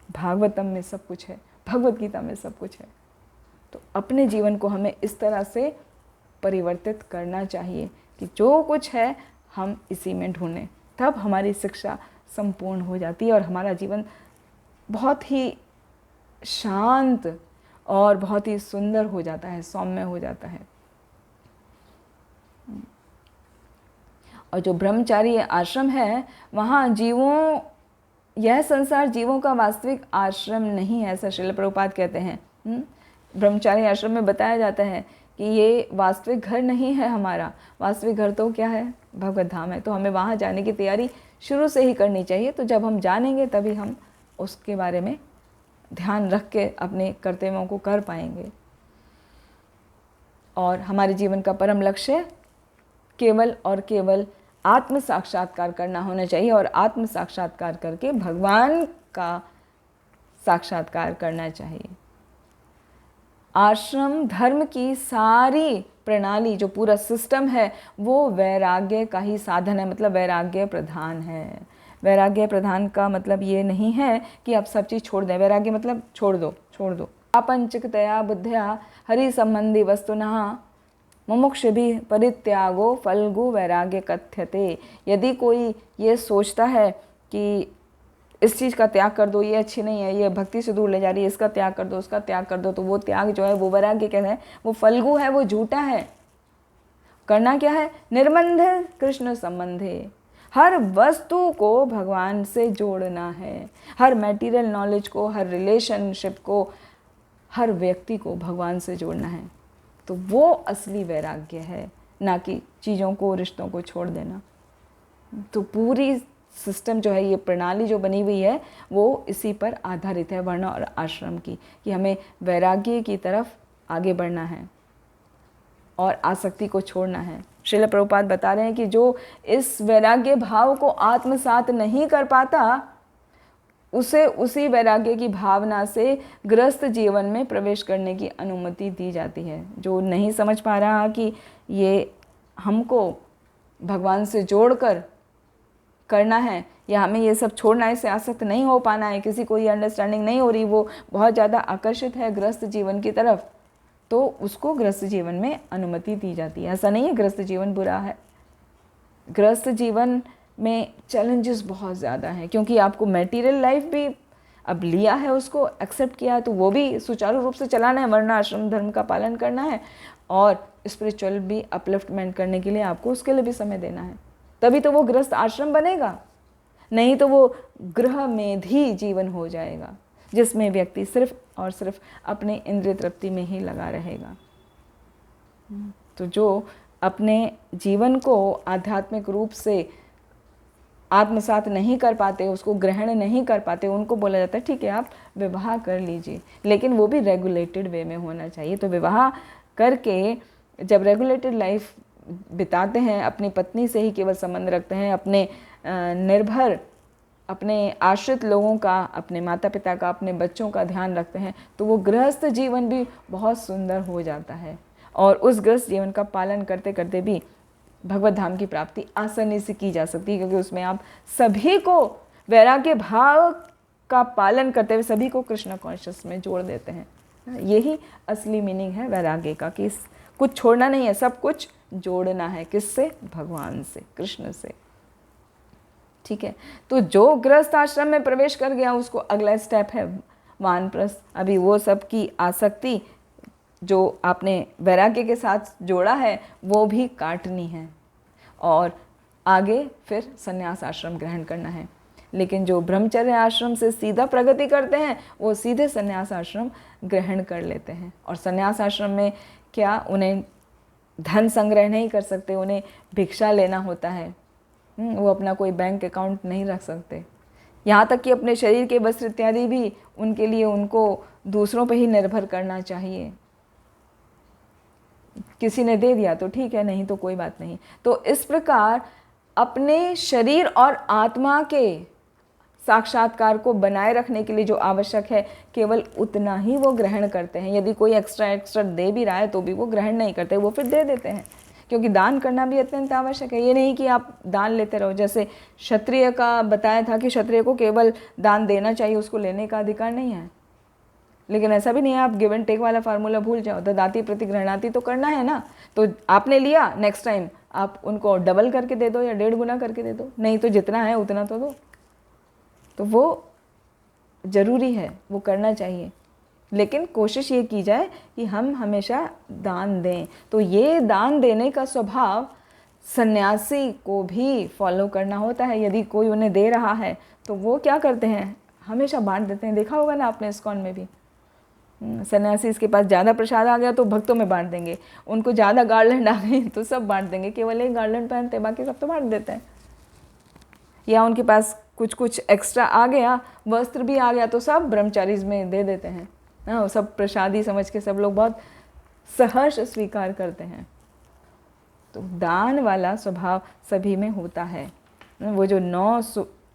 Speaker 2: भागवतम में सब कुछ है, भगवत गीता में सब कुछ है। तो अपने जीवन को हमें इस तरह से परिवर्तित करना चाहिए कि जो कुछ है हम इसी में ढूंढें, तब हमारी शिक्षा संपूर्ण हो जाती है और हमारा जीवन बहुत ही शांत और बहुत ही सुंदर हो जाता है, सौम्य हो जाता है। और जो ब्रह्मचारी आश्रम है, वहाँ यह संसार जीवों का वास्तविक आश्रम नहीं है, ऐसा श्रील प्रभुपाद कहते हैं। ब्रह्मचारी आश्रम में बताया जाता है कि ये वास्तविक घर नहीं है हमारा। वास्तविक घर तो क्या है? भगवत धाम है। तो हमें वहाँ जाने की तैयारी शुरू से ही करनी चाहिए। तो जब हम जानेंगे तभी हम उसके बारे में ध्यान रख के अपने कर्तव्यों को कर पाएंगे। और हमारे जीवन का परम लक्ष्य केवल और केवल आत्म साक्षात्कार करना होना चाहिए, और आत्म साक्षात्कार करके भगवान का साक्षात्कार करना चाहिए। आश्रम धर्म की सारी प्रणाली, जो पूरा सिस्टम है, वो वैराग्य का ही साधन है, मतलब वैराग्य प्रधान है। वैराग्य प्रधान का मतलब ये नहीं है कि आप सब चीज़ छोड़ दें। वैराग्य मतलब छोड़ दो। आपंचकतया बुद्ध्या हरि संबंधी वस्तुनः मुमुक्ष भी परित्यागो फल्गु वैराग्य कथ्यते। यदि कोई ये सोचता है कि इस चीज़ का त्याग कर दो, ये अच्छी नहीं है, ये भक्ति से दूर ले जा रही है, इसका त्याग कर दो, उसका त्याग कर दो, तो वो त्याग जो है वो वैराग्य कहते हैं, वो फल्गु है, वो झूठा है। करना क्या है? निर्बंध कृष्ण संबंधे। हर वस्तु को भगवान से जोड़ना है, हर मटेरियल नॉलेज को, हर रिलेशनशिप को, हर व्यक्ति को भगवान से जोड़ना है। तो वो असली वैराग्य है, ना कि चीज़ों को, रिश्तों को छोड़ देना। तो पूरी सिस्टम जो है, ये प्रणाली जो बनी हुई है, वो इसी पर आधारित है, वर्ण और आश्रम की, कि हमें वैराग्य की तरफ आगे बढ़ना है और आसक्ति को छोड़ना है। श्रील प्रभुपाद बता रहे हैं कि जो इस वैराग्य भाव को आत्मसात नहीं कर पाता, उसे उसी वैराग्य की भावना से गृहस्थ जीवन में प्रवेश करने की अनुमति दी जाती है। जो नहीं समझ पा रहा कि ये हमको भगवान से जोड़कर करना है या हमें ये सब छोड़ना है, इससे आसक्त नहीं हो पाना है, किसी को ये अंडरस्टैंडिंग नहीं हो रही, वो बहुत ज़्यादा आकर्षित है गृहस्थ जीवन की तरफ, तो उसको गृहस्थ जीवन में अनुमति दी जाती है। ऐसा नहीं है गृहस्थ जीवन बुरा है। गृहस्थ जीवन में चैलेंजेस बहुत ज़्यादा हैं, क्योंकि आपको मटेरियल लाइफ भी अब लिया है, उसको एक्सेप्ट किया है, तो वो भी सुचारू रूप से चलाना है, वर्ण आश्रम धर्म का पालन करना है और स्पिरिचुअल भी अपलिफ्टमेंट करने के लिए आपको उसके लिए भी समय देना है। तभी तो वो गृहस्थ आश्रम बनेगा, नहीं तो वो गृह मेधी जीवन हो जाएगा जिसमें व्यक्ति सिर्फ और सिर्फ अपने इंद्रिय तृप्ति में ही लगा रहेगा। तो जो अपने जीवन को आध्यात्मिक रूप से आत्मसात नहीं कर पाते, उसको ग्रहण नहीं कर पाते, उनको बोला जाता है ठीक है आप विवाह कर लीजिए, लेकिन वो भी रेगुलेटेड वे में होना चाहिए। तो विवाह करके जब रेगुलेटेड लाइफ बिताते हैं, अपनी पत्नी से ही केवल संबंध रखते हैं, अपने निर्भर अपने आश्रित लोगों का, अपने माता पिता का, अपने बच्चों का ध्यान रखते हैं, तो वो गृहस्थ जीवन भी बहुत सुंदर हो जाता है और उस गृहस्थ जीवन का पालन करते करते भी भगवत धाम की प्राप्ति आसानी से की जा सकती है, क्योंकि उसमें आप सभी को वैराग्य भाव का पालन करते हुए सभी को कृष्ण कॉन्शियस में जोड़ देते हैं। यही असली मीनिंग है वैराग्य का, कि कुछ छोड़ना नहीं है, सब कुछ जोड़ना है। किससे? भगवान से, कृष्ण से। ठीक है, तो जो गृहस्थ आश्रम में प्रवेश कर गया उसको अगला स्टेप है वानप्रस्थ। अभी वो सब की आसक्ति जो आपने वैराग्य के साथ जोड़ा है वो भी काटनी है और आगे फिर संन्यास आश्रम ग्रहण करना है। लेकिन जो ब्रह्मचर्य आश्रम से सीधा प्रगति करते हैं वो सीधे संन्यास आश्रम ग्रहण कर लेते हैं। और संन्यास आश्रम में क्या, उन्हें धन संग्रह नहीं कर सकते, उन्हें भिक्षा लेना होता है। वो अपना कोई बैंक अकाउंट नहीं रख सकते, यहाँ तक कि अपने शरीर के वस्त्र इत्यादि भी उनके लिए उनको दूसरों पर ही निर्भर करना चाहिए। किसी ने दे दिया तो ठीक है, नहीं तो कोई बात नहीं। तो इस प्रकार अपने शरीर और आत्मा के साक्षात्कार को बनाए रखने के लिए जो आवश्यक है केवल उतना ही वो ग्रहण करते हैं। यदि कोई एक्स्ट्रा दे भी रहा है तो भी वो ग्रहण नहीं करते, वो फिर दे देते हैं, क्योंकि दान करना भी अत्यंत आवश्यक है। ये नहीं कि आप दान लेते रहो, जैसे क्षत्रिय का बताया था कि क्षत्रिय को केवल दान देना चाहिए, उसको लेने का अधिकार नहीं है। लेकिन ऐसा भी नहीं है आप गिव एंड टेक वाला फार्मूला भूल जाओ, ददाति प्रतिगृह्णाति तो करना है ना। तो आपने लिया, नेक्स्ट टाइम आप उनको डबल करके दे दो या 1.5 गुना करके दे दो, नहीं तो जितना है उतना तो दो। तो वो ज़रूरी है, वो करना चाहिए, लेकिन कोशिश ये की जाए कि हम हमेशा दान दें। तो ये दान देने का स्वभाव सन्यासी को भी फॉलो करना होता है। यदि कोई उन्हें दे रहा है तो वो क्या करते हैं, हमेशा बांट देते हैं। देखा होगा ना आपने इस्कॉन में भी, सन्यासी इसके पास ज़्यादा प्रसाद आ गया तो भक्तों में बांट देंगे, उनको ज़्यादा गार्लैंड आ गई तो सब बांट देंगे, केवल एक गार्लैंड पहनते हैं, बाकी सब तो बांट देते हैं। या उनके पास कुछ एक्स्ट्रा आ गया, वस्त्र भी आ गया तो सब ब्रह्मचारीज में दे देते हैं। हाँ, सब प्रसादी समझ के सब लोग बहुत सहर्ष स्वीकार करते हैं। तो दान वाला स्वभाव सभी में होता है। वो जो 9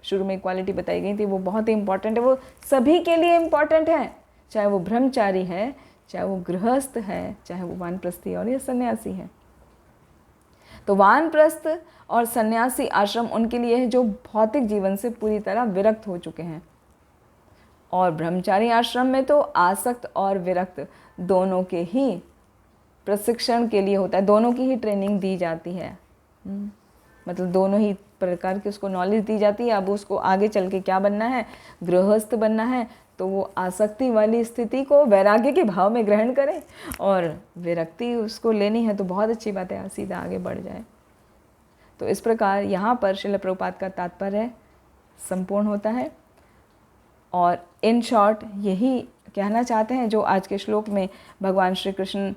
Speaker 2: शुरू में क्वालिटी बताई गई थी वो बहुत ही इंपॉर्टेंट है, वो सभी के लिए इम्पॉर्टेंट है, चाहे वो ब्रह्मचारी है, चाहे वो गृहस्थ है, चाहे वो वानप्रस्थी और या सन्यासी है। तो वानप्रस्थ और सन्यासी आश्रम उनके लिए है जो भौतिक जीवन से पूरी तरह विरक्त हो चुके हैं, और ब्रह्मचारी आश्रम में तो आसक्त और विरक्त दोनों के ही प्रशिक्षण के लिए होता है, दोनों की ही ट्रेनिंग दी जाती है। मतलब दोनों ही प्रकार की उसको नॉलेज दी जाती है। अब उसको आगे चल के क्या बनना है, गृहस्थ बनना है, तो वो आसक्ति वाली स्थिति को वैराग्य के भाव में ग्रहण करे, और विरक्ति उसको लेनी है तो बहुत अच्छी बात है, सीधा आगे बढ़ जाए। तो इस प्रकार यहाँ पर श्रील प्रभुपाद का तात्पर्य संपूर्ण होता है। और इन शॉर्ट यही कहना चाहते हैं जो आज के श्लोक में भगवान श्री कृष्ण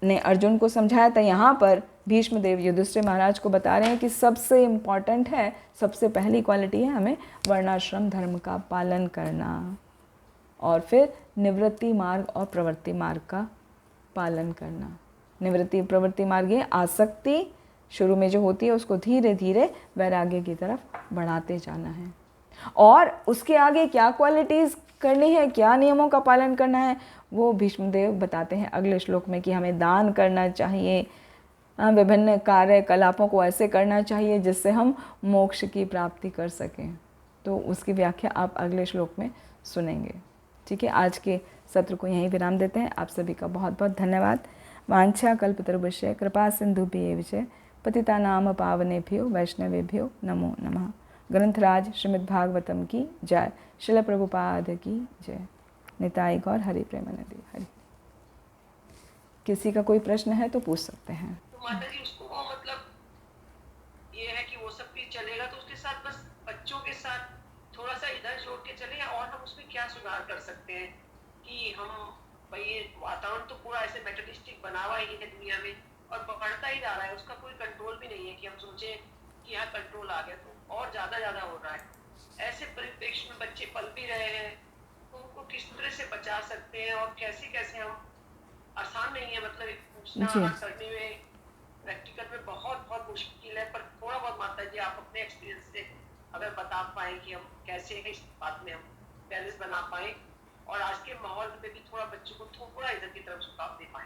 Speaker 2: ने अर्जुन को समझाया था। यहाँ पर भीष्मदेव युधिष्ठिर महाराज को बता रहे हैं कि सबसे इम्पॉर्टेंट है, सबसे पहली क्वालिटी है हमें वर्णाश्रम धर्म का पालन करना, और फिर निवृत्ति मार्ग और प्रवृत्ति मार्ग का पालन करना। निवृत्ति प्रवृत्ति मार्ग ये आसक्ति शुरू में जो होती है उसको धीरे धीरे वैराग्य की तरफ बढ़ाते जाना है। और उसके आगे क्या क्वालिटीज़ करनी है, क्या नियमों का पालन करना है, वो भीष्मदेव बताते हैं अगले श्लोक में कि हमें दान करना चाहिए, विभिन्न कार्यकलापों को ऐसे करना चाहिए जिससे हम मोक्ष की प्राप्ति कर सकें। तो उसकी व्याख्या आप अगले श्लोक में सुनेंगे। ठीक है, आज के सत्र को यहीं विराम देते हैं। आप सभी का बहुत बहुत धन्यवाद। वांछा कल्पतरुभ्यश्च कृपा सिंधुभ्येव च पतितानां पावनेभ्यो वैष्णवेभ्यो नमो नमः। ग्रंथराज श्रीमद् भागवतम की जय। श्रील प्रभुपाद की जय। निताई गौर हरि प्रेमानंद हरि। किसी का कोई प्रश्न है तो पूछ सकते हैं।
Speaker 1: तो माता जी उसको वो मतलब ये है कि वो सब भी चलेगा, तो उसके साथ बस बच्चों के साथ थोड़ा सा इधर जोड़ के चले, या और हम उसमें क्या सुधार कर सकते हैं कि हम भाई ये वातावरण तो पूरा ऐसे मेटलिस्टिक बना हुआ ही है दुनिया में और बढ़ता ही जा रहा है, उसका कोई कंट्रोल भी नहीं है कि हम सोचे कि यहाँ कंट्रोल आ गया, तो और ज्यादा हो रहा है। ऐसे परिप्रेक्ष्य में बच्चे पल भी रहे हैं, तो उनको किस तरह से बचा सकते हैं और कैसे कैसे हम, आसान नहीं है मतलब पूछना करने में प्रैक्टिकल में बहुत बहुत मुश्किल है, पर थोड़ा बहुत माता जी आप अपने एक्सपीरियंस से अगर बता पाए कि हम कैसे इस बात में हम बैलेंस बना पाए और आज के माहौल में भी थोड़ा बच्चों को थोड़ा इधर की तरफ झुकाव दे पाए।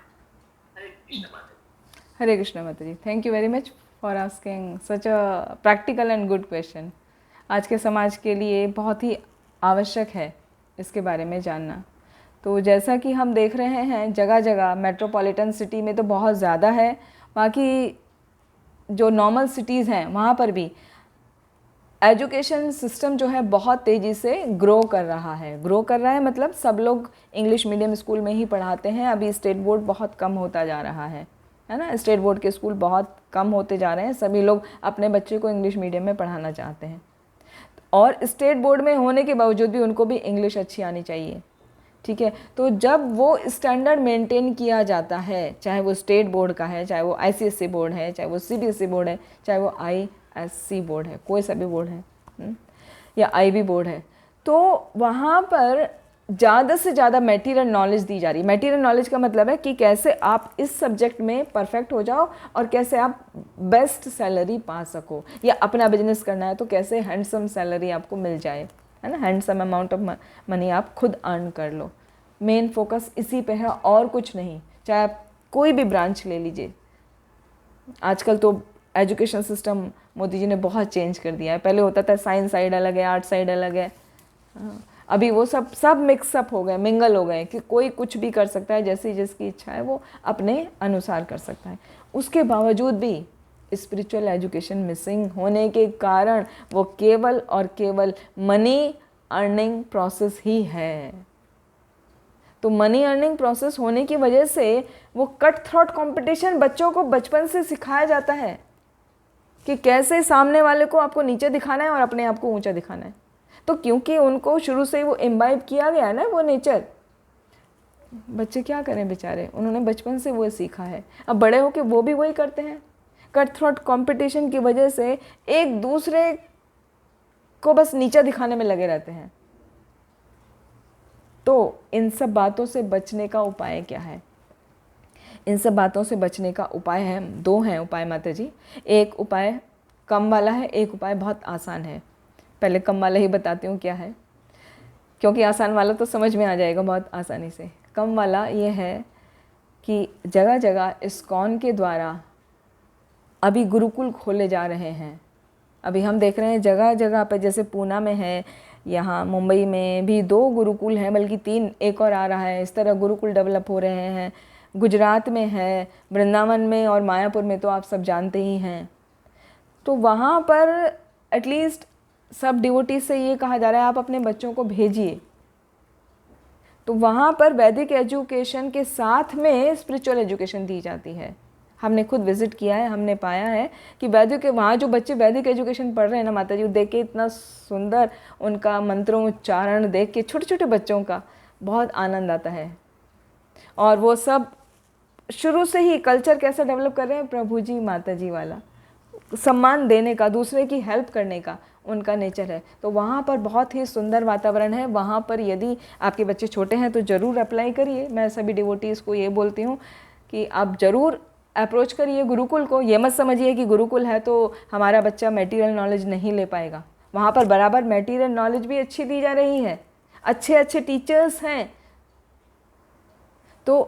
Speaker 1: हरे कृष्ण माता जी।
Speaker 2: हरे कृष्ण माता जी। Thank you very much for asking such a practical and good question. आज के समाज के लिए बहुत ही आवश्यक है इसके बारे में जानना। तो जैसा कि हम देख रहे हैं जगह जगह मेट्रोपॉलिटन सिटी में तो बहुत ज़्यादा है, बाकी जो नॉर्मल सिटीज़ हैं वहाँ पर भी एजुकेशन सिस्टम जो है बहुत तेज़ी से ग्रो कर रहा है मतलब सब लोग इंग्लिश मीडियम स्कूल में ही पढ़ाते हैं। अभी स्टेट बोर्ड बहुत कम होता जा रहा है ना, स्टेट बोर्ड के स्कूल बहुत कम होते जा रहे हैं। सभी लोग अपने बच्चे को इंग्लिश मीडियम में पढ़ाना चाहते हैं और स्टेट बोर्ड में होने के बावजूद भी उनको भी इंग्लिश अच्छी आनी चाहिए, ठीक है। तो जब वो स्टैंडर्ड मेंटेन किया जाता है, चाहे वो स्टेट बोर्ड का है, चाहे वो आईसीएसई बोर्ड है, चाहे वो सीबीएसई बोर्ड है, चाहे वो आईएससी बोर्ड है, कोई सा भी बोर्ड है या आईबी बोर्ड है, तो वहाँ पर ज़्यादा से ज़्यादा मटेरियल नॉलेज दी जा रही है। मटेरियल नॉलेज का मतलब है कि कैसे आप इस सब्जेक्ट में परफेक्ट हो जाओ और कैसे आप बेस्ट सैलरी पा सको, या अपना बिजनेस करना है तो कैसे हैंडसम सैलरी आपको मिल जाए, है ना, हैंडसम अमाउंट ऑफ मनी आप खुद अर्न कर लो। मेन फोकस इसी पे है और कुछ नहीं। चाहे आप कोई भी ब्रांच ले लीजिए, आजकल तो एजुकेशन सिस्टम मोदी जी ने बहुत चेंज कर दिया है। पहले होता था साइंस साइड अलग है, आर्ट साइड अलग है, अभी वो सब मिक्सअप हो गए, मिंगल हो गए कि कोई कुछ भी कर सकता है, जैसी जिसकी इच्छा है वो अपने अनुसार कर सकता है। उसके बावजूद भी स्पिरिचुअल एजुकेशन मिसिंग होने के कारण वो केवल और केवल मनी अर्निंग प्रोसेस ही है। तो मनी अर्निंग प्रोसेस होने की वजह से वो कट थ्रोट कंपटीशन बच्चों को बचपन से सिखाया जाता है कि कैसे सामने वाले को आपको नीचे दिखाना है और अपने आप को ऊंचा दिखाना है। तो क्योंकि उनको शुरू से ही वो इम्बाइब किया गया है ना वो नेचर, बच्चे क्या करें बेचारे, उन्होंने बचपन से वो सीखा है। अब बड़े होके वो भी वही करते हैं। कट थ्रोट कंपटीशन की वजह से एक दूसरे को बस नीचा दिखाने में लगे रहते हैं। तो इन सब बातों से बचने का उपाय क्या है? इन सब बातों से बचने का उपाय है, दो हैं उपाय माता जी। एक उपाय कम वाला है, एक उपाय बहुत आसान है। पहले कम वाला ही बताती हूँ क्या है, क्योंकि आसान वाला तो समझ में आ जाएगा बहुत आसानी से। कम वाला ये है कि जगह जगह इस्कॉन के द्वारा अभी गुरुकुल खोले जा रहे हैं। अभी हम देख रहे हैं जगह जगह पर, जैसे पूना में है, यहाँ मुंबई में भी 2 गुरुकुल हैं, बल्कि 3, एक और आ रहा है। इस तरह गुरुकुल डेवलप हो रहे हैं। गुजरात में है, वृंदावन में और मायापुर में तो आप सब जानते ही हैं। तो वहाँ पर एटलीस्ट सब डिवोटी से ये कहा जा रहा है आप अपने बच्चों को भेजिए। तो वहाँ पर वैदिक एजुकेशन के साथ में स्पिरिचुअल एजुकेशन दी जाती है। हमने खुद विज़िट किया है, हमने पाया है कि वैदिक के वहाँ जो बच्चे वैदिक एजुकेशन पढ़ रहे हैं ना माता जी, देख के इतना सुंदर उनका मंत्रों उच्चारण देख के छोटे छोटे बच्चों का बहुत आनंद आता है। और वो सब शुरू से ही कल्चर कैसा डेवलप कर रहे हैं, प्रभु जी माता जी वाला सम्मान देने का, दूसरे की हेल्प करने का उनका नेचर है। तो वहाँ पर बहुत ही सुंदर वातावरण है। वहाँ पर यदि आपके बच्चे छोटे हैं तो ज़रूर अप्लाई करिए। मैं सभी डिवोटीज़ को ये बोलती हूँ कि आप ज़रूर अप्रोच करिए गुरुकुल को। ये मत समझिए कि गुरुकुल है तो हमारा बच्चा मटेरियल नॉलेज नहीं ले पाएगा। वहाँ पर बराबर मटेरियल नॉलेज भी अच्छी दी जा रही है, अच्छे अच्छे टीचर्स हैं। तो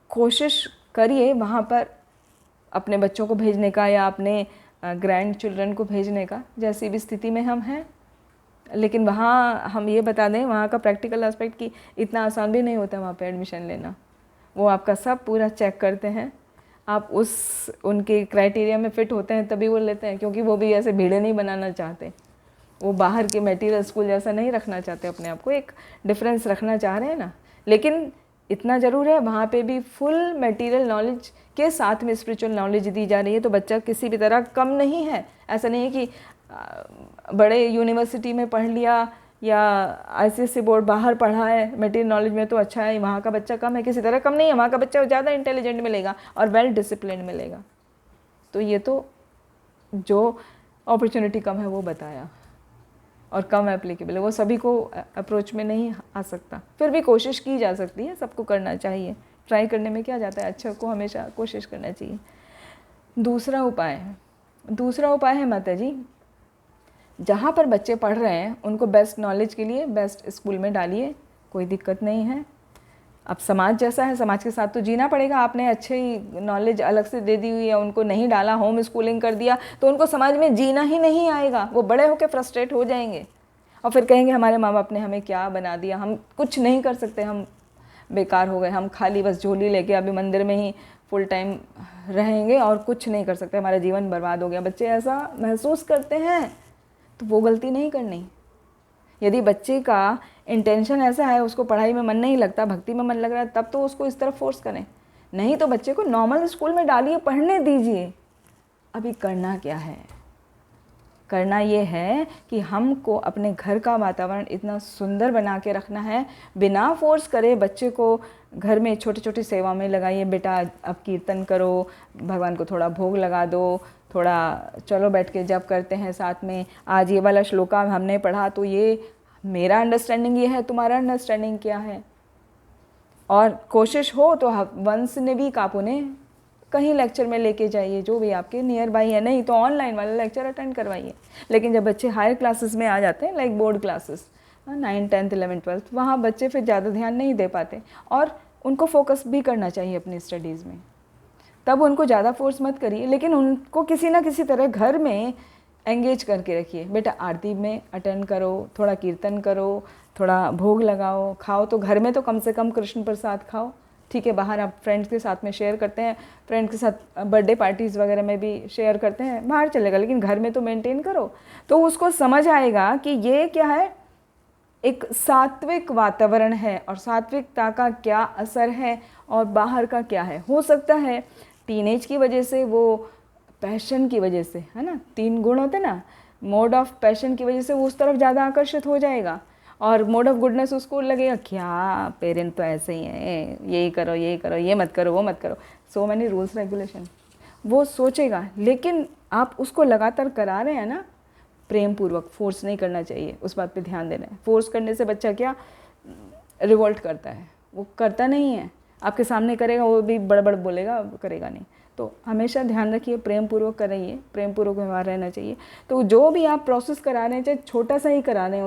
Speaker 2: कोशिश करिए वहाँ पर अपने बच्चों को भेजने का या अपने ग्रैंड चिल्ड्रन को भेजने का, जैसी भी स्थिति में हम हैं। लेकिन वहाँ हम ये बता दें, वहाँ का प्रैक्टिकल एस्पेक्ट कि इतना आसान भी नहीं होता वहाँ पे एडमिशन लेना। वो आपका सब पूरा चेक करते हैं, आप उनके क्राइटेरिया में फ़िट होते हैं तभी वो लेते हैं, क्योंकि वो भी ऐसे भीड़े नहीं बनाना चाहते। वो बाहर के मटेरियल स्कूल जैसा नहीं रखना चाहते अपने आप को, एक डिफरेंस रखना चाह रहे हैं ना। लेकिन इतना ज़रूर है वहाँ पे भी फुल मटेरियल नॉलेज के साथ में स्पिरिचुअल नॉलेज दी जा रही है, तो बच्चा किसी भी तरह कम नहीं है। ऐसा नहीं है कि बड़े यूनिवर्सिटी में पढ़ लिया या आईसीएसई बोर्ड बाहर पढ़ा है मटेरियल नॉलेज में तो अच्छा है, वहाँ का बच्चा कम है, किसी तरह कम नहीं है। वहाँ का बच्चा ज़्यादा इंटेलिजेंट मिलेगा और वेल डिसिप्लिन मिलेगा। तो ये तो जो अपॉर्चुनिटी कम है वो बताया, और कम एप्लीकेबल है, वो सभी को अप्रोच में नहीं आ सकता। फिर भी कोशिश की जा सकती है, सबको करना चाहिए, ट्राई करने में क्या जाता है, अच्छा को हमेशा कोशिश करना चाहिए। दूसरा उपाय है माता जी, जहाँ पर बच्चे पढ़ रहे हैं उनको बेस्ट नॉलेज के लिए बेस्ट स्कूल में डालिए, कोई दिक्कत नहीं है। अब समाज जैसा है, समाज के साथ तो जीना पड़ेगा। आपने अच्छी नॉलेज अलग से दे दी हुई है, उनको नहीं डाला, होम स्कूलिंग कर दिया, तो उनको समाज में जीना ही नहीं आएगा। वो बड़े होकर फ्रस्ट्रेट हो जाएंगे और फिर कहेंगे हमारे माँ बाप ने हमें क्या बना दिया, हम कुछ नहीं कर सकते, हम बेकार हो गए, हम खाली बस झोली लेके अभी मंदिर में ही फुल टाइम रहेंगे और कुछ नहीं कर सकते, हमारा जीवन बर्बाद हो गया। बच्चे ऐसा महसूस करते हैं, तो वो गलती नहीं करनी। यदि बच्चे का इंटेंशन ऐसा है, उसको पढ़ाई में मन नहीं लगता, भक्ति में मन लग रहा है, तब तो उसको इस तरफ फोर्स करें, नहीं तो बच्चे को नॉर्मल स्कूल में डालिए, पढ़ने दीजिए। अभी करना क्या है, करना ये है कि हमको अपने घर का वातावरण इतना सुंदर बना के रखना है, बिना फोर्स करे बच्चे को घर में छोटी छोटी सेवा में लगाइए। बेटा अब कीर्तन करो, भगवान को थोड़ा भोग लगा दो, थोड़ा चलो बैठ के जप करते हैं साथ में, आज ये वाला श्लोका हमने पढ़ा तो ये मेरा अंडरस्टैंडिंग ये है, तुम्हारा अंडरस्टैंडिंग क्या है। और कोशिश हो तो वंश ने भी कापू ने कहीं लेक्चर में लेके जाइए, जो भी आपके नियर बाई है, नहीं तो ऑनलाइन वाला लेक्चर अटेंड करवाइए। लेकिन जब बच्चे हायर क्लासेस में आ जाते हैं, लाइक बोर्ड क्लासेस 9, 10, 11, 12, वहाँ बच्चे फिर ज़्यादा ध्यान नहीं दे पाते, और उनको फोकस भी करना चाहिए अपनी स्टडीज़ में, तब उनको ज़्यादा फोर्स मत करिए, लेकिन उनको किसी ना किसी तरह घर में एंगेज करके रखिए। बेटा आरती में अटेंड करो, थोड़ा कीर्तन करो, थोड़ा भोग लगाओ, खाओ तो घर में तो कम से कम कृष्ण प्रसाद खाओ, ठीक है। बाहर आप फ्रेंड्स के साथ में शेयर करते हैं, फ्रेंड्स के साथ बर्थडे पार्टीज़ वगैरह में भी शेयर करते हैं, बाहर चलेगा, लेकिन घर में तो मेंटेन करो। तो उसको समझ आएगा कि ये क्या है, एक सात्विक वातावरण है, और सात्विकता का क्या असर है और बाहर का क्या है। हो सकता है टीनेज की वजह से, वो पैशन की वजह से, है ना, 3 गुण होते ना, मोड ऑफ पैशन की वजह से वो उस तरफ ज़्यादा आकर्षित हो जाएगा, और मोड ऑफ गुडनेस उसको लगेगा क्या पेरेंट तो ऐसे ही हैं, यही करो यही करो, ये मत करो वो मत करो, सो मैनी रूल्स रेगुलेशन, वो सोचेगा। लेकिन आप उसको लगातार करा रहे हैं ना, प्रेम पूर्वक, फोर्स नहीं करना चाहिए, उस बात पे ध्यान देना है। फोर्स करने से बच्चा क्या रिवोल्ट करता है, वो करता नहीं है, आपके सामने करेगा वो भी बड़बड़ बोलेगा, करेगा नहीं। तो हमेशा ध्यान रखिए, प्रेम पूर्वक कराइए, प्रेम पूर्वक व्यवहार रहना चाहिए। तो जो भी आप प्रोसेस करा रहे हैं, चाहे छोटा सा ही करा रहे हैं,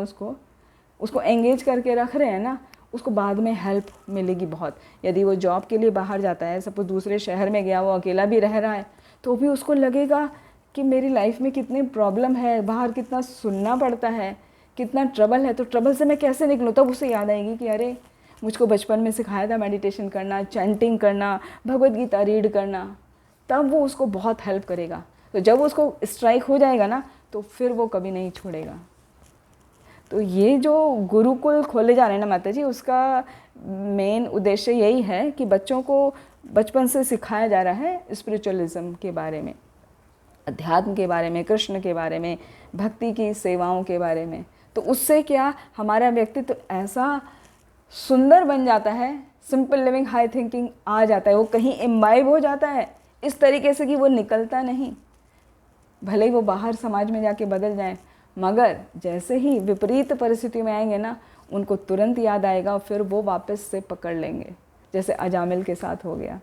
Speaker 2: उसको एंगेज करके रख रहे हैं ना, उसको बाद में हेल्प मिलेगी बहुत। यदि वो जॉब के लिए बाहर जाता है, सपोज दूसरे शहर में गया, वो अकेला भी रह रहा है, तो भी उसको लगेगा कि मेरी लाइफ में कितनी प्रॉब्लम है, बाहर कितना सुनना पड़ता है, कितना ट्रबल है, तो ट्रबल से मैं कैसे निकलूँ। तब उसे याद आएगी कि अरे मुझको बचपन में सिखाया था मेडिटेशन करना, चैंटिंग करना, भगवद गीता रीड करना, तब वो उसको बहुत हेल्प करेगा। तो जब उसको स्ट्राइक हो जाएगा ना, तो फिर वो कभी नहीं छोड़ेगा। तो ये जो गुरुकुल खोले जा रहे हैं ना माता जी, उसका मेन उद्देश्य यही है कि बच्चों को बचपन से सिखाया जा रहा है स्पिरिचुअलिज्म के बारे में, अध्यात्म के बारे में, कृष्ण के बारे में, भक्ति की सेवाओं के बारे में। तो उससे क्या हमारा व्यक्तित्व ऐसा सुंदर बन जाता है, सिंपल लिविंग हाई थिंकिंग आ जाता है, वो कहीं इम्बाइब हो जाता है इस तरीके से कि वो निकलता नहीं। भले ही वो बाहर समाज में जाके बदल जाए, मगर जैसे ही विपरीत परिस्थिति में आएंगे ना, उनको तुरंत याद आएगा और फिर वो वापस से पकड़ लेंगे, जैसे अजामिल के साथ हो गया।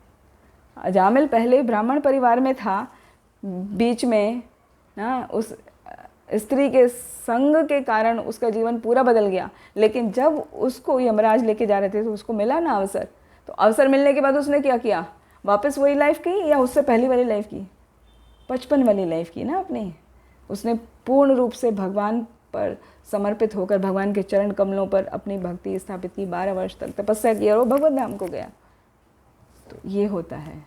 Speaker 2: अजामिल पहले ब्राह्मण परिवार में था, बीच में ना उस स्त्री के संग के कारण उसका जीवन पूरा बदल गया, लेकिन जब उसको यमराज लेके जा रहे थे तो उसको मिला ना अवसर, तो अवसर मिलने के बाद उसने क्या किया, वापस वही लाइफ की या उससे पहली वाली लाइफ की, 55 वाली लाइफ की ना अपनी। उसने पूर्ण रूप से भगवान पर समर्पित होकर भगवान के चरण कमलों पर अपनी भक्ति स्थापित की, 12 वर्ष तक तपस्या की और वो भगवत धाम को गया। तो ये होता है।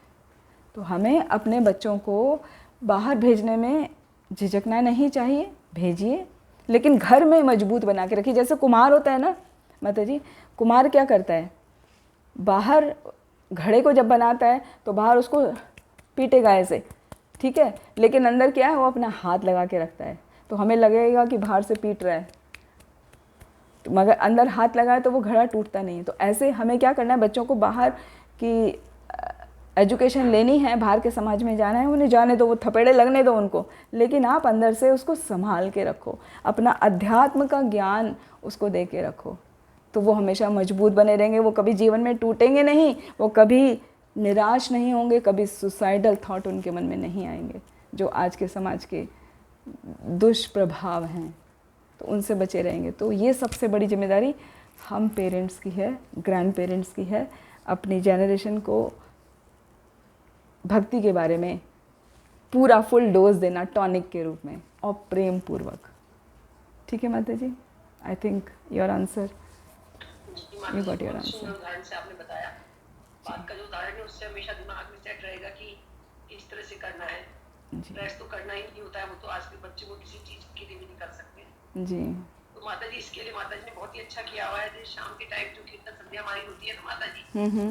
Speaker 2: तो हमें अपने बच्चों को बाहर भेजने में झिझकना नहीं चाहिए, भेजिए, लेकिन घर में मजबूत बना के रखिए। जैसे कुम्हार होता है ना माता जी, कुम्हार क्या करता है, बाहर घड़े को जब बनाता है तो बाहर उसको पीटेगा ऐसे, ठीक है, लेकिन अंदर क्या है, वो अपना हाथ लगा के रखता है। तो हमें लगेगा कि बाहर से पीट रहा है, तो मगर अंदर हाथ लगाए तो वो घड़ा टूटता नहीं है। तो ऐसे हमें क्या करना है, बच्चों को बाहर की एजुकेशन लेनी है, बाहर के समाज में जाना है, उन्हें जाने दो, वो थपेड़े लगने दो उनको, लेकिन आप अंदर से उसको संभाल के रखो, अपना अध्यात्म का ज्ञान उसको दे के रखो, तो वो हमेशा मजबूत बने रहेंगे। वो कभी जीवन में टूटेंगे नहीं, वो कभी निराश नहीं होंगे, कभी सुसाइडल थॉट उनके मन में नहीं आएंगे, जो आज के समाज के दुष्प्रभाव हैं, तो उनसे बचे रहेंगे। तो ये सबसे बड़ी जिम्मेदारी हम पेरेंट्स की है, ग्रैंड पेरेंट्स की है, अपनी जनरेशन को भक्ति के बारे में पूरा फुल डोज देना टॉनिक के रूप में और प्रेम पूर्वक। ठीक है माता जी, I think your answer, you got your answer.
Speaker 1: उदाहरण से आपने बताया, बात का जो उदाहरण है उससे हमेशा दिमाग में सेट रहेगा कि इस तरह से करना है, रेस्ट तो करना ही नहीं होता है, वो तो आज के बच्चे को किसी चीज के लिए भी नहीं कर सकते
Speaker 2: जी।
Speaker 1: तो माता जी इसके लिए माता जी ने बहुत ही अच्छा किया हुआ है। शाम के टाइम जो कीर्तन संध्या हमारी होती है ना माता जी,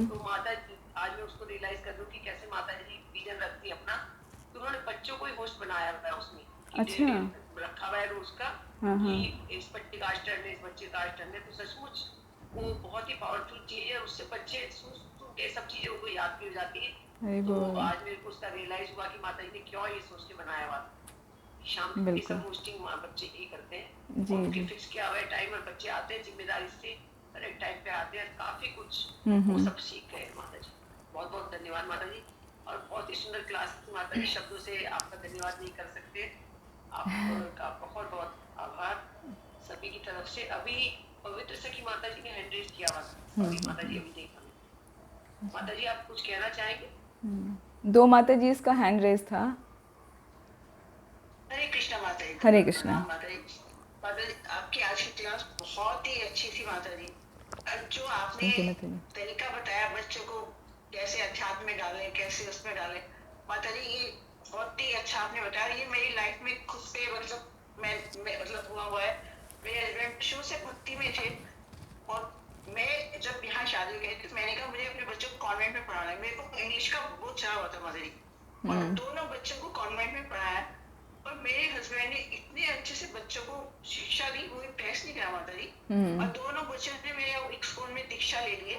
Speaker 1: तो माता जी आज मैं उसको रियलाइज कर दूं कि कैसे माता जी विजन रखती है अपना, तो उन्होंने बच्चों को ही होस्ट बनाया हुआ है उसमें,
Speaker 2: अच्छा
Speaker 1: रखा हुआ है रोज का कि इस बच्चे का आज टर्न है, इस बच्चे का आज टर्न है। तो सचमुच वो बहुत ही पावरफुल चीज है, उससे बच्चे सुन के सब चीजें उनको याद भी हो जाती है। तो आज मेरे को उसका रियलाइज हुआ कि माता जी ने क्यों ये सोच के बनाया हुआ, शाम की सब होस्टिंग बच्चे ही करते हैं जी, उनके फिक्स किया हुआ है टाइम, और बच्चे आते हैं जिम्मेदारी से, करेक्ट टाइम पे आते हैं, काफी कुछ वो सब सीख गए माता जी। बहुत बहुत धन्यवाद माता जी, और बहुत ही सुंदर क्लास माता जी, शब्दों से आपका धन्यवाद नहीं कर सकते, आपका बहुत बहुत आभार सभी की तरफ से। अभी पवित्र सखी माता जी ने हैंड रेज किया हुआ था, अभी माता जी अभी देखा। माता जी आप कुछ कहना चाहेंगे?
Speaker 2: दो माता जी इसका हैंड रेज था।
Speaker 1: हरे कृष्णा माता जी।
Speaker 2: हरे कृष्णा
Speaker 1: माता जी। माता जी आपकी आज की क्लास बहुत ही अच्छी थी माता जी, जो आपने तरीका बताया बच्चों को कैसे अध्यात्म में डालें, कैसे उसमें डालें, माता जी ये बहुत ही अच्छा आपने बताया। ये मेरी लाइफ में खुद पे मतलब मैं मतलब हुआ है। मेरे हस्बैंड शुरू से भक्ति में थे, और मैं जब यहाँ शादी गई तो मैंने कहा मुझे अपने बच्चों को कॉन्वेंट में पढ़ाना है। मेरे को इंग्लिश का बहुत चाह हुआ था माता जी, और दोनों बच्चों को कॉन्वेंट में पढ़ाया, और मेरे हस्बैंड ने इतने अच्छे से बच्चों को शिक्षा दी, वो प्रेस नहीं करा माता जी, और दोनों बच्चों ने मेरे एक स्कूल में दीक्षा ले लिए,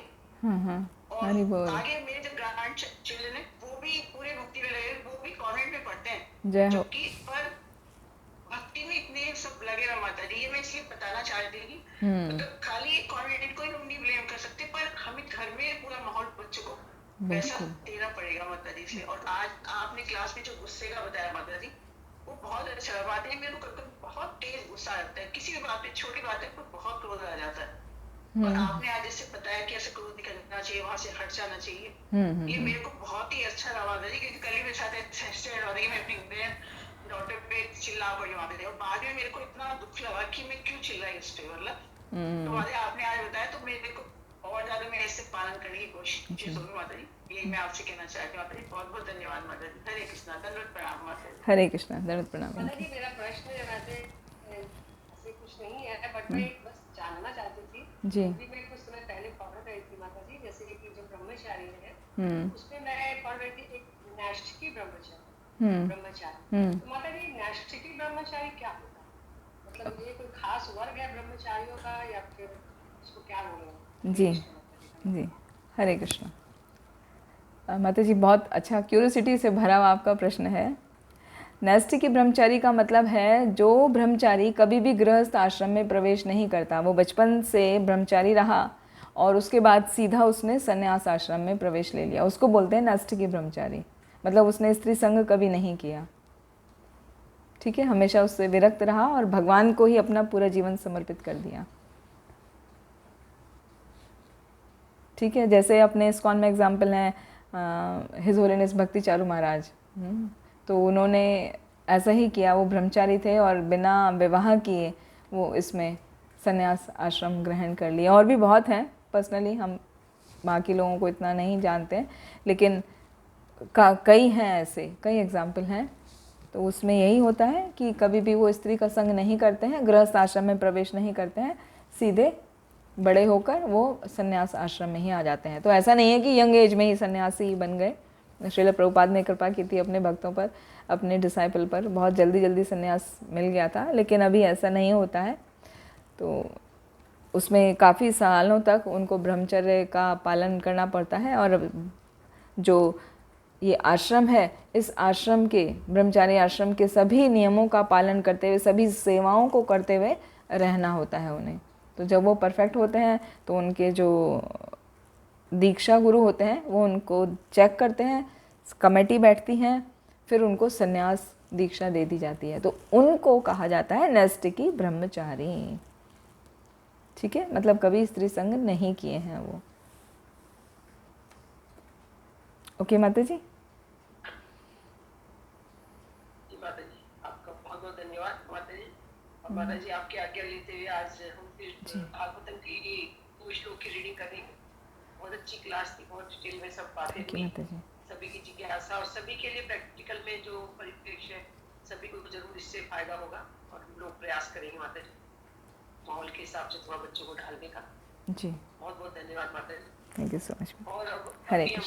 Speaker 1: और आगे मेरे जो ग्रैंड चिल्ड्रन है वो भी पूरे भक्ति में लगे, वो भी कॉन्वेंट में पढ़ते हैं, जो कि पर भक्ति में इतने सब लगे रहा माता जी। ये मैं इसलिए बताना चाहती थी कि मतलब खाली कॉन्वेंट को ही हम नहीं ब्लेम कर सकते, पर हमें घर में पूरा माहौल बच्चों को वैसा देना पड़ेगा माता जी से। और आज आपने क्लास में जो गुस्से का बताया माता जी, वो बहुत अच्छा बात है। मेरे को कभी बहुत तेज गुस्सा आता है, किसी भी बात पे, छोटी बात है पर बहुत क्रोध आ जाता है, और आपने आज जैसे बताया कि ऐसे क्रोध नहीं करना चाहिए, वहां से हट जाना चाहिए, ये मेरे को बहुत ही अच्छा लगा था। क्योंकि कल ही मेरे साथ एक्सीडेंट हो रही है, मैं अपनी बहन डॉक्टर पे चिल्ला पड़ी वहां पे, और बाद में मेरे को इतना दुख लगा कि मैं क्यों चिल्लाई इस पे, मतलब तो आपने आज बताया तो मेरे को और ज्यादा मैं इससे पालन करने की कोशिश होगी माता जी। यही मैं आपसे कहना चाहती हूँ माता जी। बहुत बहुत धन्यवाद माता जी। हरे कृष्णा, दंडवत प्रणाम माता जी।
Speaker 2: हरे कृष्णा, दंडवत प्रणाम
Speaker 1: माता जी। मेरा प्रश्न ऐसे कुछ नहीं है, बट मैं बस जानना चाहती थी जी। मैं कुछ समय पहले पढ़ रही थी माता जी, जैसे कि जो ब्रह्मचारी है उसमें मैं पढ़ रही थी एक नैष्ठिकी ब्रह्मचारी। तो माता जी नैष्ठिकी ब्रह्मचारी क्या होता है, मतलब ये कोई खास वर्ग है ब्रह्मचारियों का, या फिर इसको क्या बोलेंगे? जी
Speaker 2: जी, हरे कृष्णा। माता जी बहुत अच्छा, क्यूरियोसिटी से भरा हुआ आपका प्रश्न है। नैष्ठिकी ब्रह्मचारी का मतलब है जो ब्रह्मचारी कभी भी गृहस्थ आश्रम में प्रवेश नहीं करता, वो बचपन से ब्रह्मचारी रहा और उसके बाद सीधा उसने संन्यास आश्रम में प्रवेश ले लिया, उसको बोलते हैं नैष्ठिकी ब्रह्मचारी। मतलब उसने स्त्री संग कभी नहीं किया, ठीक है, हमेशा उससे विरक्त रहा और भगवान को ही अपना पूरा जीवन समर्पित कर दिया। ठीक है, जैसे अपने इस्कॉन में एग्जाम्पल हैं हिज होलीनेस भक्ति चारू महाराज, तो उन्होंने ऐसा ही किया, वो ब्रह्मचारी थे और बिना विवाह किए वो इसमें संन्यास आश्रम ग्रहण कर लिया। और भी बहुत हैं, पर्सनली हम बाकी लोगों को इतना नहीं जानते हैं, लेकिन कई हैं ऐसे, कई एग्जाम्पल हैं। तो उसमें यही होता है कि कभी भी वो स्त्री का संग नहीं करते हैं, गृहस्थ आश्रम में प्रवेश नहीं करते हैं, सीधे बड़े होकर वो संन्यास आश्रम में ही आ जाते हैं। तो ऐसा नहीं है कि यंग एज में ही सन्यासी बन गए। श्रील प्रभुपाद ने कृपा की थी अपने भक्तों पर, अपने डिसाइपल पर, बहुत जल्दी जल्दी सन्यास मिल गया था, लेकिन अभी ऐसा नहीं होता है। तो उसमें काफ़ी सालों तक उनको ब्रह्मचर्य का पालन करना पड़ता है। और जो ये आश्रम है, इस आश्रम के, ब्रह्मचारी आश्रम के सभी नियमों का पालन करते हुए, सभी सेवाओं को करते हुए रहना होता है उन्हें। तो जब वो परफेक्ट होते हैं तो उनके जो दीक्षा गुरु होते हैं वो उनको चेक करते हैं, कमेटी बैठती हैं, फिर उनको संन्यास दीक्षा दे दी जाती है। तो उनको कहा जाता है नैष्ठिकी ब्रह्मचारी। ठीक है, मतलब कभी स्त्री संग नहीं किए हैं वो। ओके माता जी।
Speaker 1: माता जी आपका बहुत बहुत धन्यवाद माता जी। और माता जी आपकी आज्ञा लेते हुए आज हम फिर भागवतम की कुछ श्लोक की रीडिंग करेंगे। बहुत अच्छी क्लास थी, बहुत डिटेल में सब बातें हुई, सभी की जिज्ञासा और सभी के लिए प्रैक्टिकल में जो परिप्रेक्ष्य है सभी को जरूर इससे फायदा होगा। और हम लोग प्रयास करेंगे माता जी माहौल के हिसाब से थोड़ा बच्चों को ढालने का।
Speaker 2: जी
Speaker 1: बहुत बहुत धन्यवाद माता जी।
Speaker 2: Thank you so much.
Speaker 1: और
Speaker 2: हरे
Speaker 1: अभी हम
Speaker 2: कृष्ण।